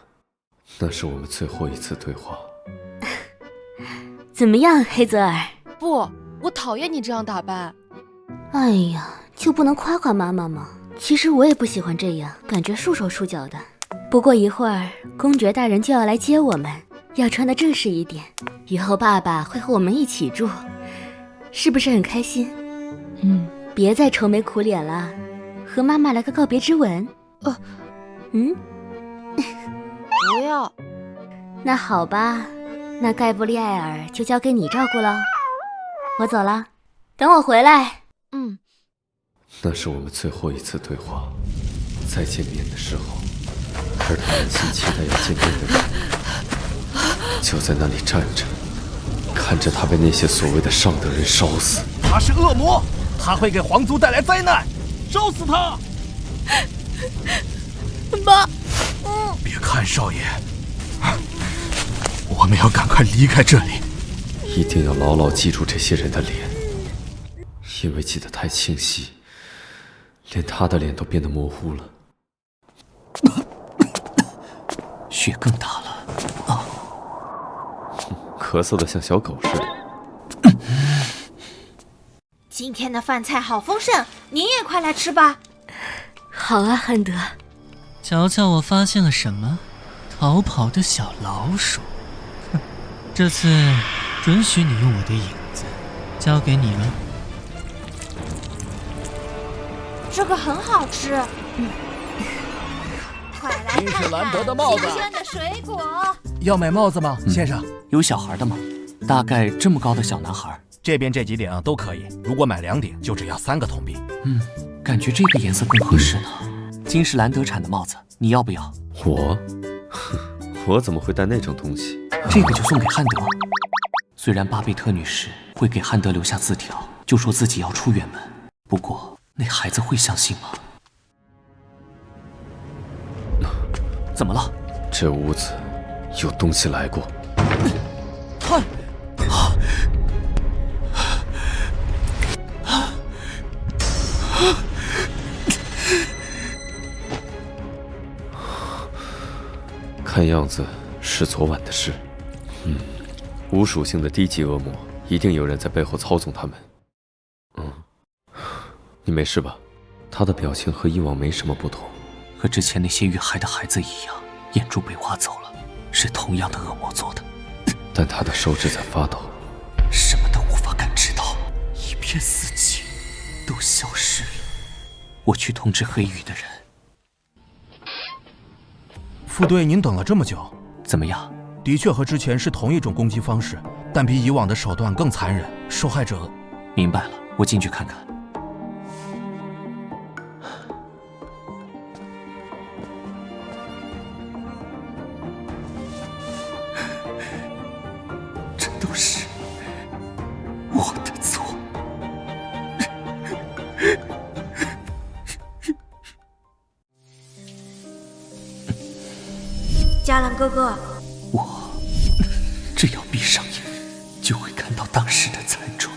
那是我们最后一次对话。怎么样，黑泽尔？不，我讨厌你这样打扮。哎呀，就不能夸夸妈妈吗？其实我也不喜欢这样，感觉束手束脚的。不过一会儿，公爵大人就要来接我们，要穿得正式一点。以后爸爸会和我们一起住，是不是很开心？别再愁眉苦脸了，和妈妈来个告别之吻。不要。那好吧，那盖布利埃尔就交给你照顾了。我走了，等我回来。那是我们最后一次对话，再见面的时候，而他满心期待要见面的人，就在那里站着，看着他被那些所谓的上等人烧死。他是恶魔，他会给皇族带来灾难，烧死他！妈，别看少爷，我们要赶快离开这里。一定要牢牢记住这些人的脸，因为记得太清晰，连他的脸都变得模糊了。雪更大了咳嗽的像小狗似的。今天的饭菜好丰盛，你也快来吃吧。好啊，汉德。瞧瞧我发现了什么？逃跑的小老鼠。哼，这次准许你用我的影子，交给你了。这个很好吃。快来看看金士兰德的帽子，新鲜的水果。要买帽子吗，先生？有小孩的吗？大概这么高的小男孩。这边这几顶都可以，如果买2顶，就只要3个铜币。感觉这个颜色更合适呢。金士兰德产的帽子，你要不要？我怎么会戴那种东西？这个就送给汉德。虽然巴贝特女士会给汉德留下字条，就说自己要出远门，不过那孩子会相信吗？怎么了？这屋子有东西来过。看，看样子是昨晚的事。无属性的低级恶魔，一定有人在背后操纵他们。你没事吧？他的表情和以往没什么不同，和之前那些遇害的孩子一样，眼珠被挖走了，是同样的恶魔做的。但他的手指在发抖，什么都无法感知到，一片死寂，都消失了。我去通知黑羽的人。副队，您等了这么久，怎么样？的确和之前是同一种攻击方式，但比以往的手段更残忍，受害者……明白了，我进去看看。这都是嘉兰哥哥，只要闭上眼，就会看到当时的惨状，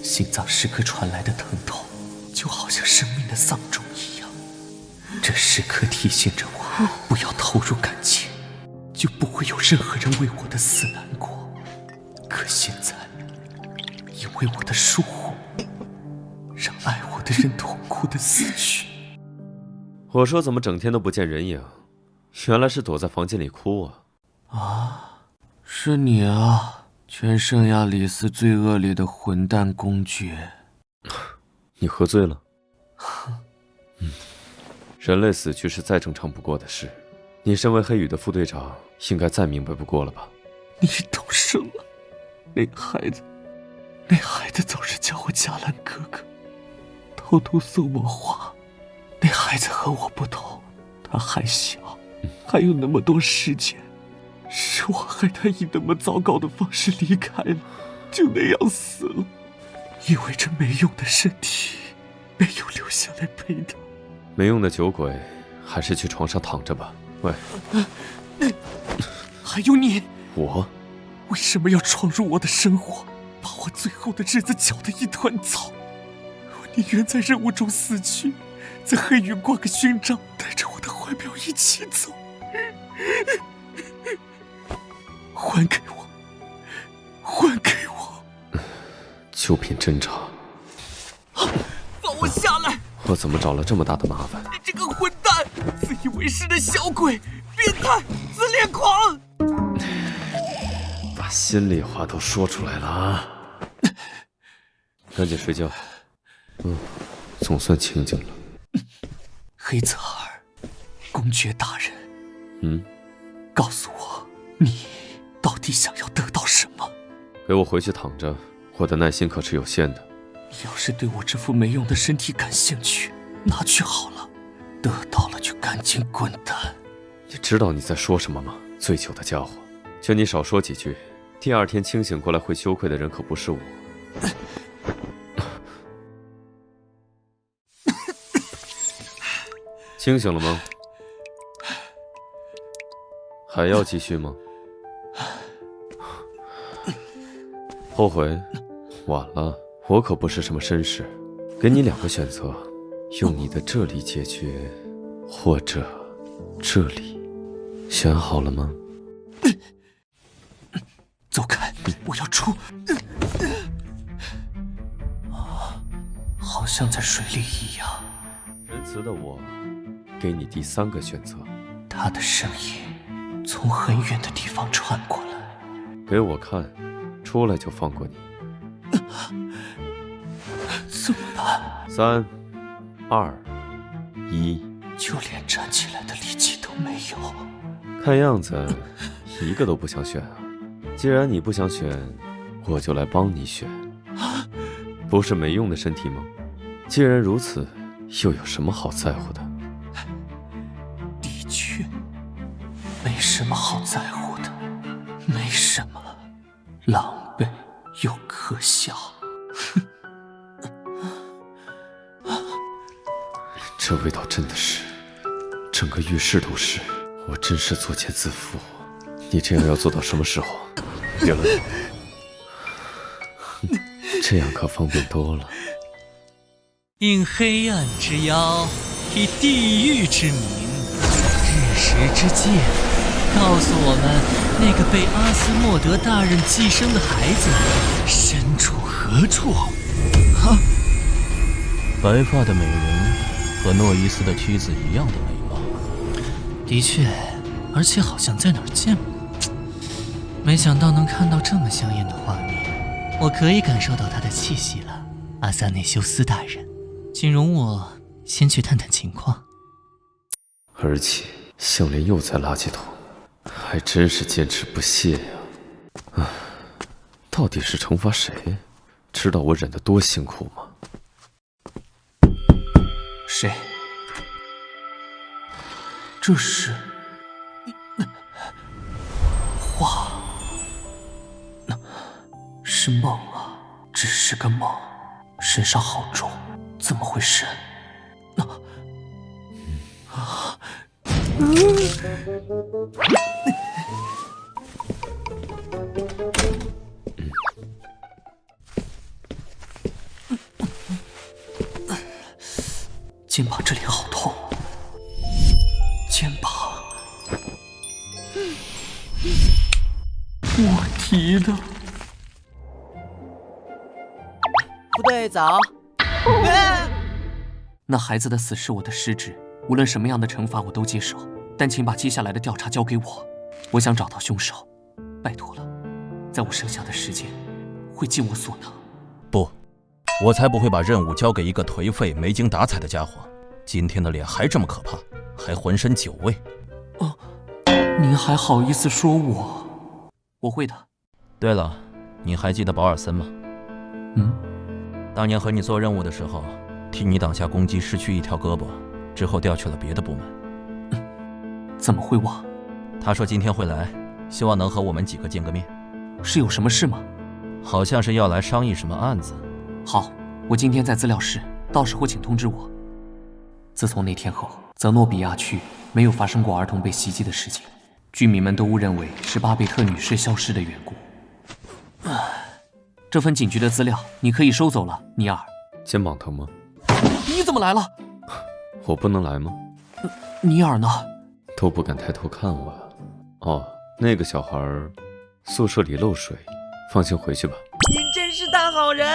心脏时刻传来的疼痛，就好像生命的丧钟一样。这时刻提醒着我，不要投入感情，就不会有任何人为我的死难过。可现在，因为我的疏忽，让爱我的人痛苦的死去。我说怎么整天都不见人影，原来是躲在房间里哭啊！啊，是你啊，全圣亚里斯最恶劣的混蛋公爵！你喝醉了？人类死去是再正常不过的事，你身为黑羽的副队长，应该再明白不过了吧？你懂什么？那孩子总是叫我嘉兰哥哥，偷偷送我花。那孩子和我不同，他还小，还有那么多时间，是我害他以那么糟糕的方式离开了，就那样死了，因为这没用的身体没有留下来陪他。没用的酒鬼，还是去床上躺着吧。喂，还有你，我为什么要闯入我的生活，把我最后的日子搅得一团糟？我宁愿在任务中死去，在黑羽挂个勋章，带着我的怀表一起走。还给我，还给我！就凭侦查，放我下来！我怎么找了这么大的麻烦？你这个混蛋，自以为是的小鬼，变态，自恋狂！把心里话都说出来了啊！赶紧睡觉。总算清静了。黑泽尔，公爵大人，告诉我，你到底想要得到什么？给我回去躺着，我的耐心可是有限的。要是对我这副没用的身体感兴趣，拿去好了，得到了就赶紧滚蛋。你知道你在说什么吗？醉酒的家伙，劝你少说几句，第二天清醒过来会羞愧的人可不是我。清醒了吗？还要继续吗？后悔？晚了，我可不是什么绅士。给你2个选择，用你的这里解决，或者这里，选好了吗？走开！我要出。好像在水里一样。仁慈的我，给你第3个选择。他的声音从很远的地方传过来。给我看，出来就放过你。怎么办？3、2、1，就连站起来的力气都没有。看样子一个都不想选啊！既然你不想选，我就来帮你选。不是没用的身体吗？既然如此，又有什么好在乎的？的确，没什么好在乎的，没什么，狼狈又可笑。这味道真的是，整个浴室都是，我真是作茧自缚。你这样要做到什么时候？别了，这样可方便多了。应黑暗之妖，以地狱之名，日食之戒，告诉我们那个被阿斯莫德大人寄生的孩子身处何处？白发的美人和诺伊斯的妻子一样的美貌。的确，而且好像在哪儿见过。没想到能看到这么香艳的画面，我可以感受到他的气息了。阿萨内修斯大人，请容我先去探探情况。而且项链又在垃圾桶，还真是坚持不懈呀！到底是惩罚谁？知道我忍得多辛苦吗？谁？这是画，是梦啊，只是个梦。身上好重，怎么回事？肩膀这里好痛，肩膀，我提的。副队早。那孩子的死是我的失职，无论什么样的惩罚我都接受，但请把接下来的调查交给我，我想找到凶手，拜托了，在我剩下的时间，会尽我所能。不，我才不会把任务交给一个颓废、没精打采的家伙。今天的脸还这么可怕，还浑身酒味。哦，您还好意思说我？我会的。对了，你还记得保尔森吗？当年和你做任务的时候，替你挡下攻击，失去一条胳膊，之后调去了别的部门。怎么会忘？他说今天会来，希望能和我们几个见个面。是有什么事吗？好像是要来商议什么案子。好，我今天在资料室，到时候请通知我。自从那天后，泽诺比亚区没有发生过儿童被袭击的事情，居民们都误认为是巴贝特女士消失的缘故。这份警局的资料你可以收走了，尼尔。肩膀疼吗？你怎么来了？我不能来吗？尼尔呢？都不敢抬头看我。哦，那个小孩宿舍里漏水，放心回去吧。您真是大好人。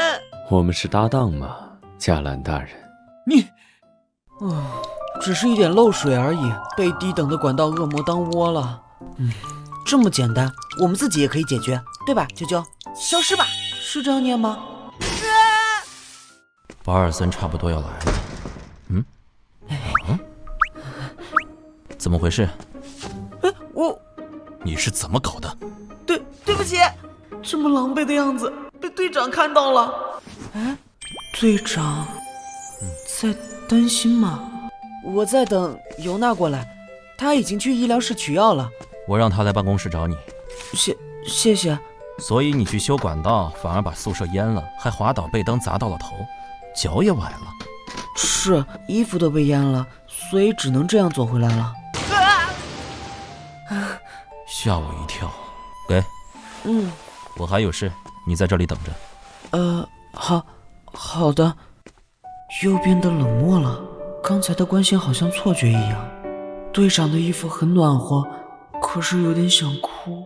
我们是搭档嘛，加兰大人。你，只是一点漏水而已，被低等的管道恶魔当窝了。这么简单，我们自己也可以解决，对吧，啾啾？消失吧，是这样念吗？保尔森差不多要来了。怎么回事？你是怎么搞的？对不起，这么狼狈的样子被队长看到了。队长在担心吗？我在等尤娜过来，她已经去医疗室取药了。我让她来办公室找你。谢谢。所以你去修管道，反而把宿舍淹了，还滑倒被灯砸到了头，脚也崴了。是，衣服都被淹了，所以只能这样走回来了。吓我一跳。给。我还有事，你在这里等着。好的。又变得冷漠了，刚才的关心好像错觉一样。队长的衣服很暖和，可是有点想哭。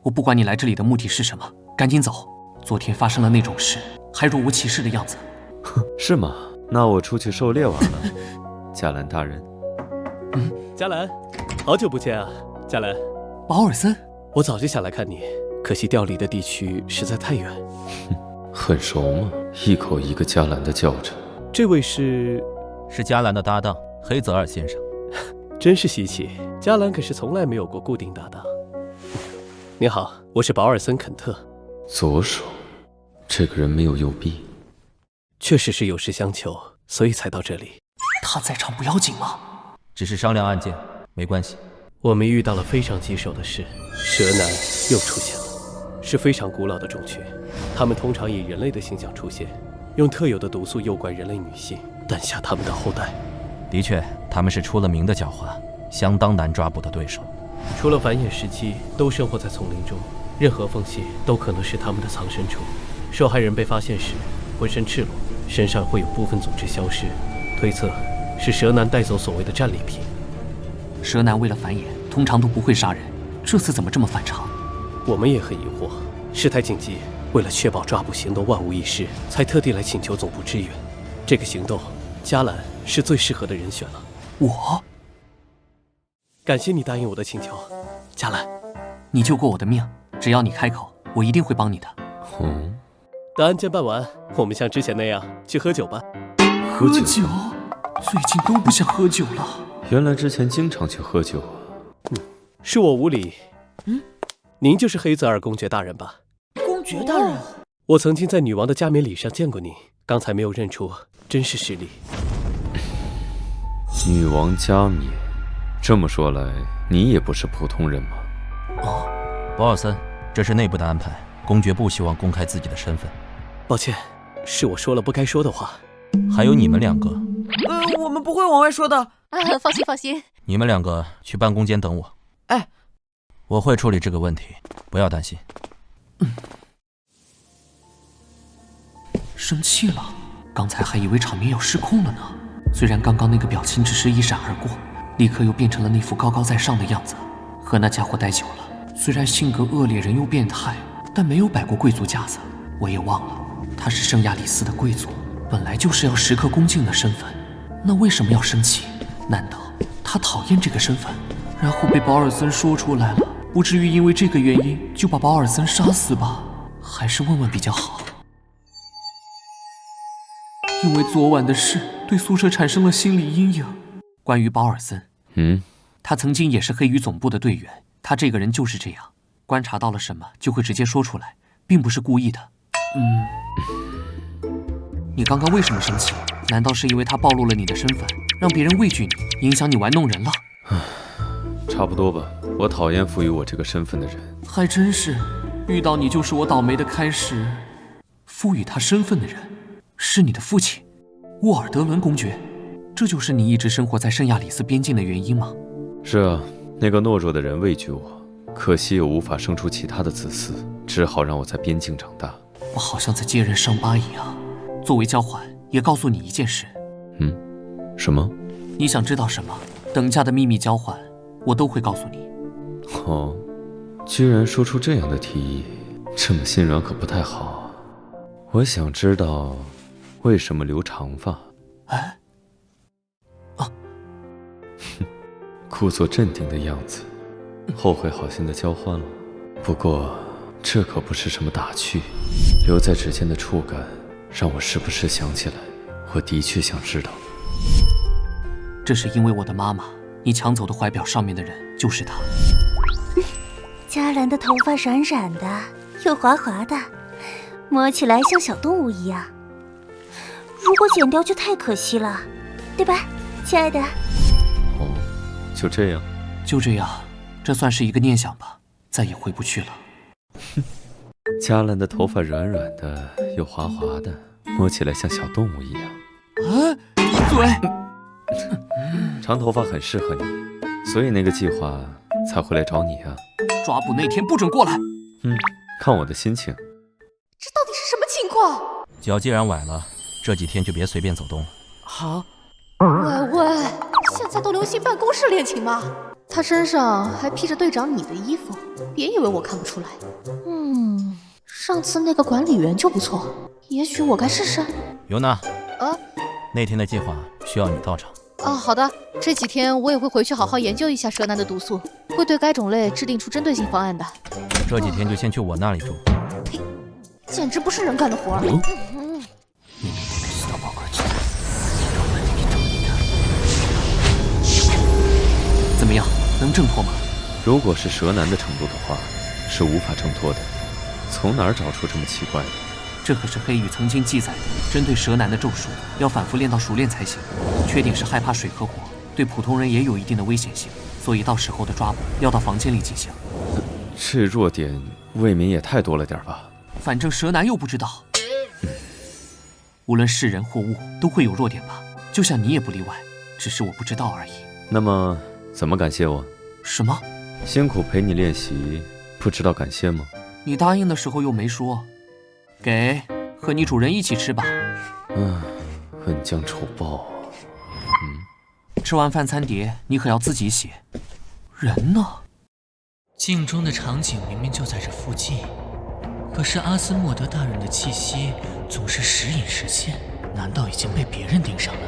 我不管你来这里的目的是什么，赶紧走。昨天发生了那种事，还若无其事的样子。是吗？那我出去狩猎完了。加兰大人。加兰，好久不见啊，加兰。保尔森，我早就想来看你，可惜调离的地区实在太远。很熟吗？一口一个加兰的叫着。这位是加兰的搭档黑泽尔先生。真是稀奇，加兰可是从来没有过固定搭档。你好，我是保尔森·肯特。左手，这个人没有右臂。确实是有事相求，所以才到这里。他在场不要紧吗？只是商量案件，没关系。我们遇到了非常棘手的事，蛇男又出现了，是非常古老的种群。他们通常以人类的形象出现，用特有的毒素诱拐人类女性，诞下他们的后代。的确，他们是出了名的狡猾，相当难抓捕的对手。除了繁衍时期都生活在丛林中，任何缝隙都可能是他们的藏身处。受害人被发现时浑身赤裸，身上会有部分组织消失，推测是蛇男带走所谓的战利品。蛇男为了繁衍，通常都不会杀人，这次怎么这么反常？我们也很疑惑。事态紧急，为了确保抓捕行动万无一失，才特地来请求总部支援。这个行动，加兰是最适合的人选了。我？感谢你答应我的请求，加兰，你救过我的命，只要你开口，我一定会帮你的。等案件办完，我们像之前那样去喝酒吧。喝酒？最近都不想喝酒了。原来之前经常去喝酒啊。是我无礼。您就是黑泽尔公爵大人吧？公爵大人，我曾经在女王的加冕礼上见过你，刚才没有认出，真是失礼。女王加冕，这么说来，你也不是普通人吗？保尔森，这是内部的安排，公爵不希望公开自己的身份。抱歉，是我说了不该说的话。还有你们两个，我们不会往外说的。放心放心。你们两个去办公间等我。哎，我会处理这个问题，不要担心。生气了？刚才还以为场面要失控了呢。虽然刚刚那个表情只是一闪而过，立刻又变成了那副高高在上的样子。和那家伙待久了，虽然性格恶劣，人又变态，但没有摆过贵族架子。我也忘了，他是圣亚里斯的贵族，本来就是要时刻恭敬的身份。那为什么要生气？难道他讨厌这个身份，然后被保尔森说出来了？不至于因为这个原因就把保尔森杀死吧？还是问问比较好。因为昨晚的事，对宿舍产生了心理阴影。关于保尔森，他曾经也是黑羽总部的队员，他这个人就是这样，观察到了什么就会直接说出来，并不是故意的。你刚刚为什么生气？难道是因为他暴露了你的身份，让别人畏惧你，影响你玩弄人了？差不多吧。我讨厌赋予我这个身份的人。还真是，遇到你就是我倒霉的开始。赋予他身份的人是你的父亲，沃尔德伦公爵。这就是你一直生活在圣亚里斯边境的原因吗？是啊，那个懦弱的人畏惧我，可惜又无法生出其他的子嗣，只好让我在边境长大。我好像在揭人伤疤一样。作为交换，也告诉你一件事。什么？你想知道什么？等价的秘密交换，我都会告诉你。哦，居然说出这样的提议，这么心软可不太好。我想知道，为什么留长发？故作镇定的样子，后悔好心的交换了。不过，这可不是什么打趣，留在指尖的触感，让我时不时想起来。我的确想知道。这是因为我的妈妈，你抢走的怀表上面的人就是她。嘉兰的头发软软的，又滑滑的，摸起来像小动物一样。如果剪掉就太可惜了，对吧，亲爱的？就这样，就这样，这算是一个念想吧，再也回不去了。嘉兰的头发软软的，又滑滑的，摸起来像小动物一样。闭嘴！长头发很适合你，所以那个计划才会来找你啊。抓捕那天不准过来。看我的心情。这到底是什么情况？脚既然崴了，这几天就别随便走动了。好。喂，现在都流行办公室恋情吗？他身上还披着队长你的衣服，别以为我看不出来。上次那个管理员就不错，也许我该试试。尤娜，那天的计划需要你到场。好的，这几天我也会回去好好研究一下蛇男的毒素，会对该种类制定出针对性方案的。这几天就先去我那里住。简直不是人干的活。怎么样，能挣脱吗？如果是蛇男的程度的话，是无法挣脱的。从哪儿找出这么奇怪的？这可是黑羽曾经记载的针对蛇男的咒术，要反复练到熟练才行。缺点是害怕水和火，对普通人也有一定的危险性，所以到时候的抓捕要到房间里进行。这弱点未免也太多了点吧？反正蛇男又不知道。无论是人或物都会有弱点吧，就像你也不例外，只是我不知道而已。那么怎么感谢我？什么？辛苦陪你练习，不知道感谢吗？你答应的时候又没说。给，和你主人一起吃吧。恩将仇报啊。吃完饭餐碟你可要自己洗。人呢？镜中的场景明明就在这附近，可是阿斯莫德大人的气息总是时隐时现，难道已经被别人盯上了？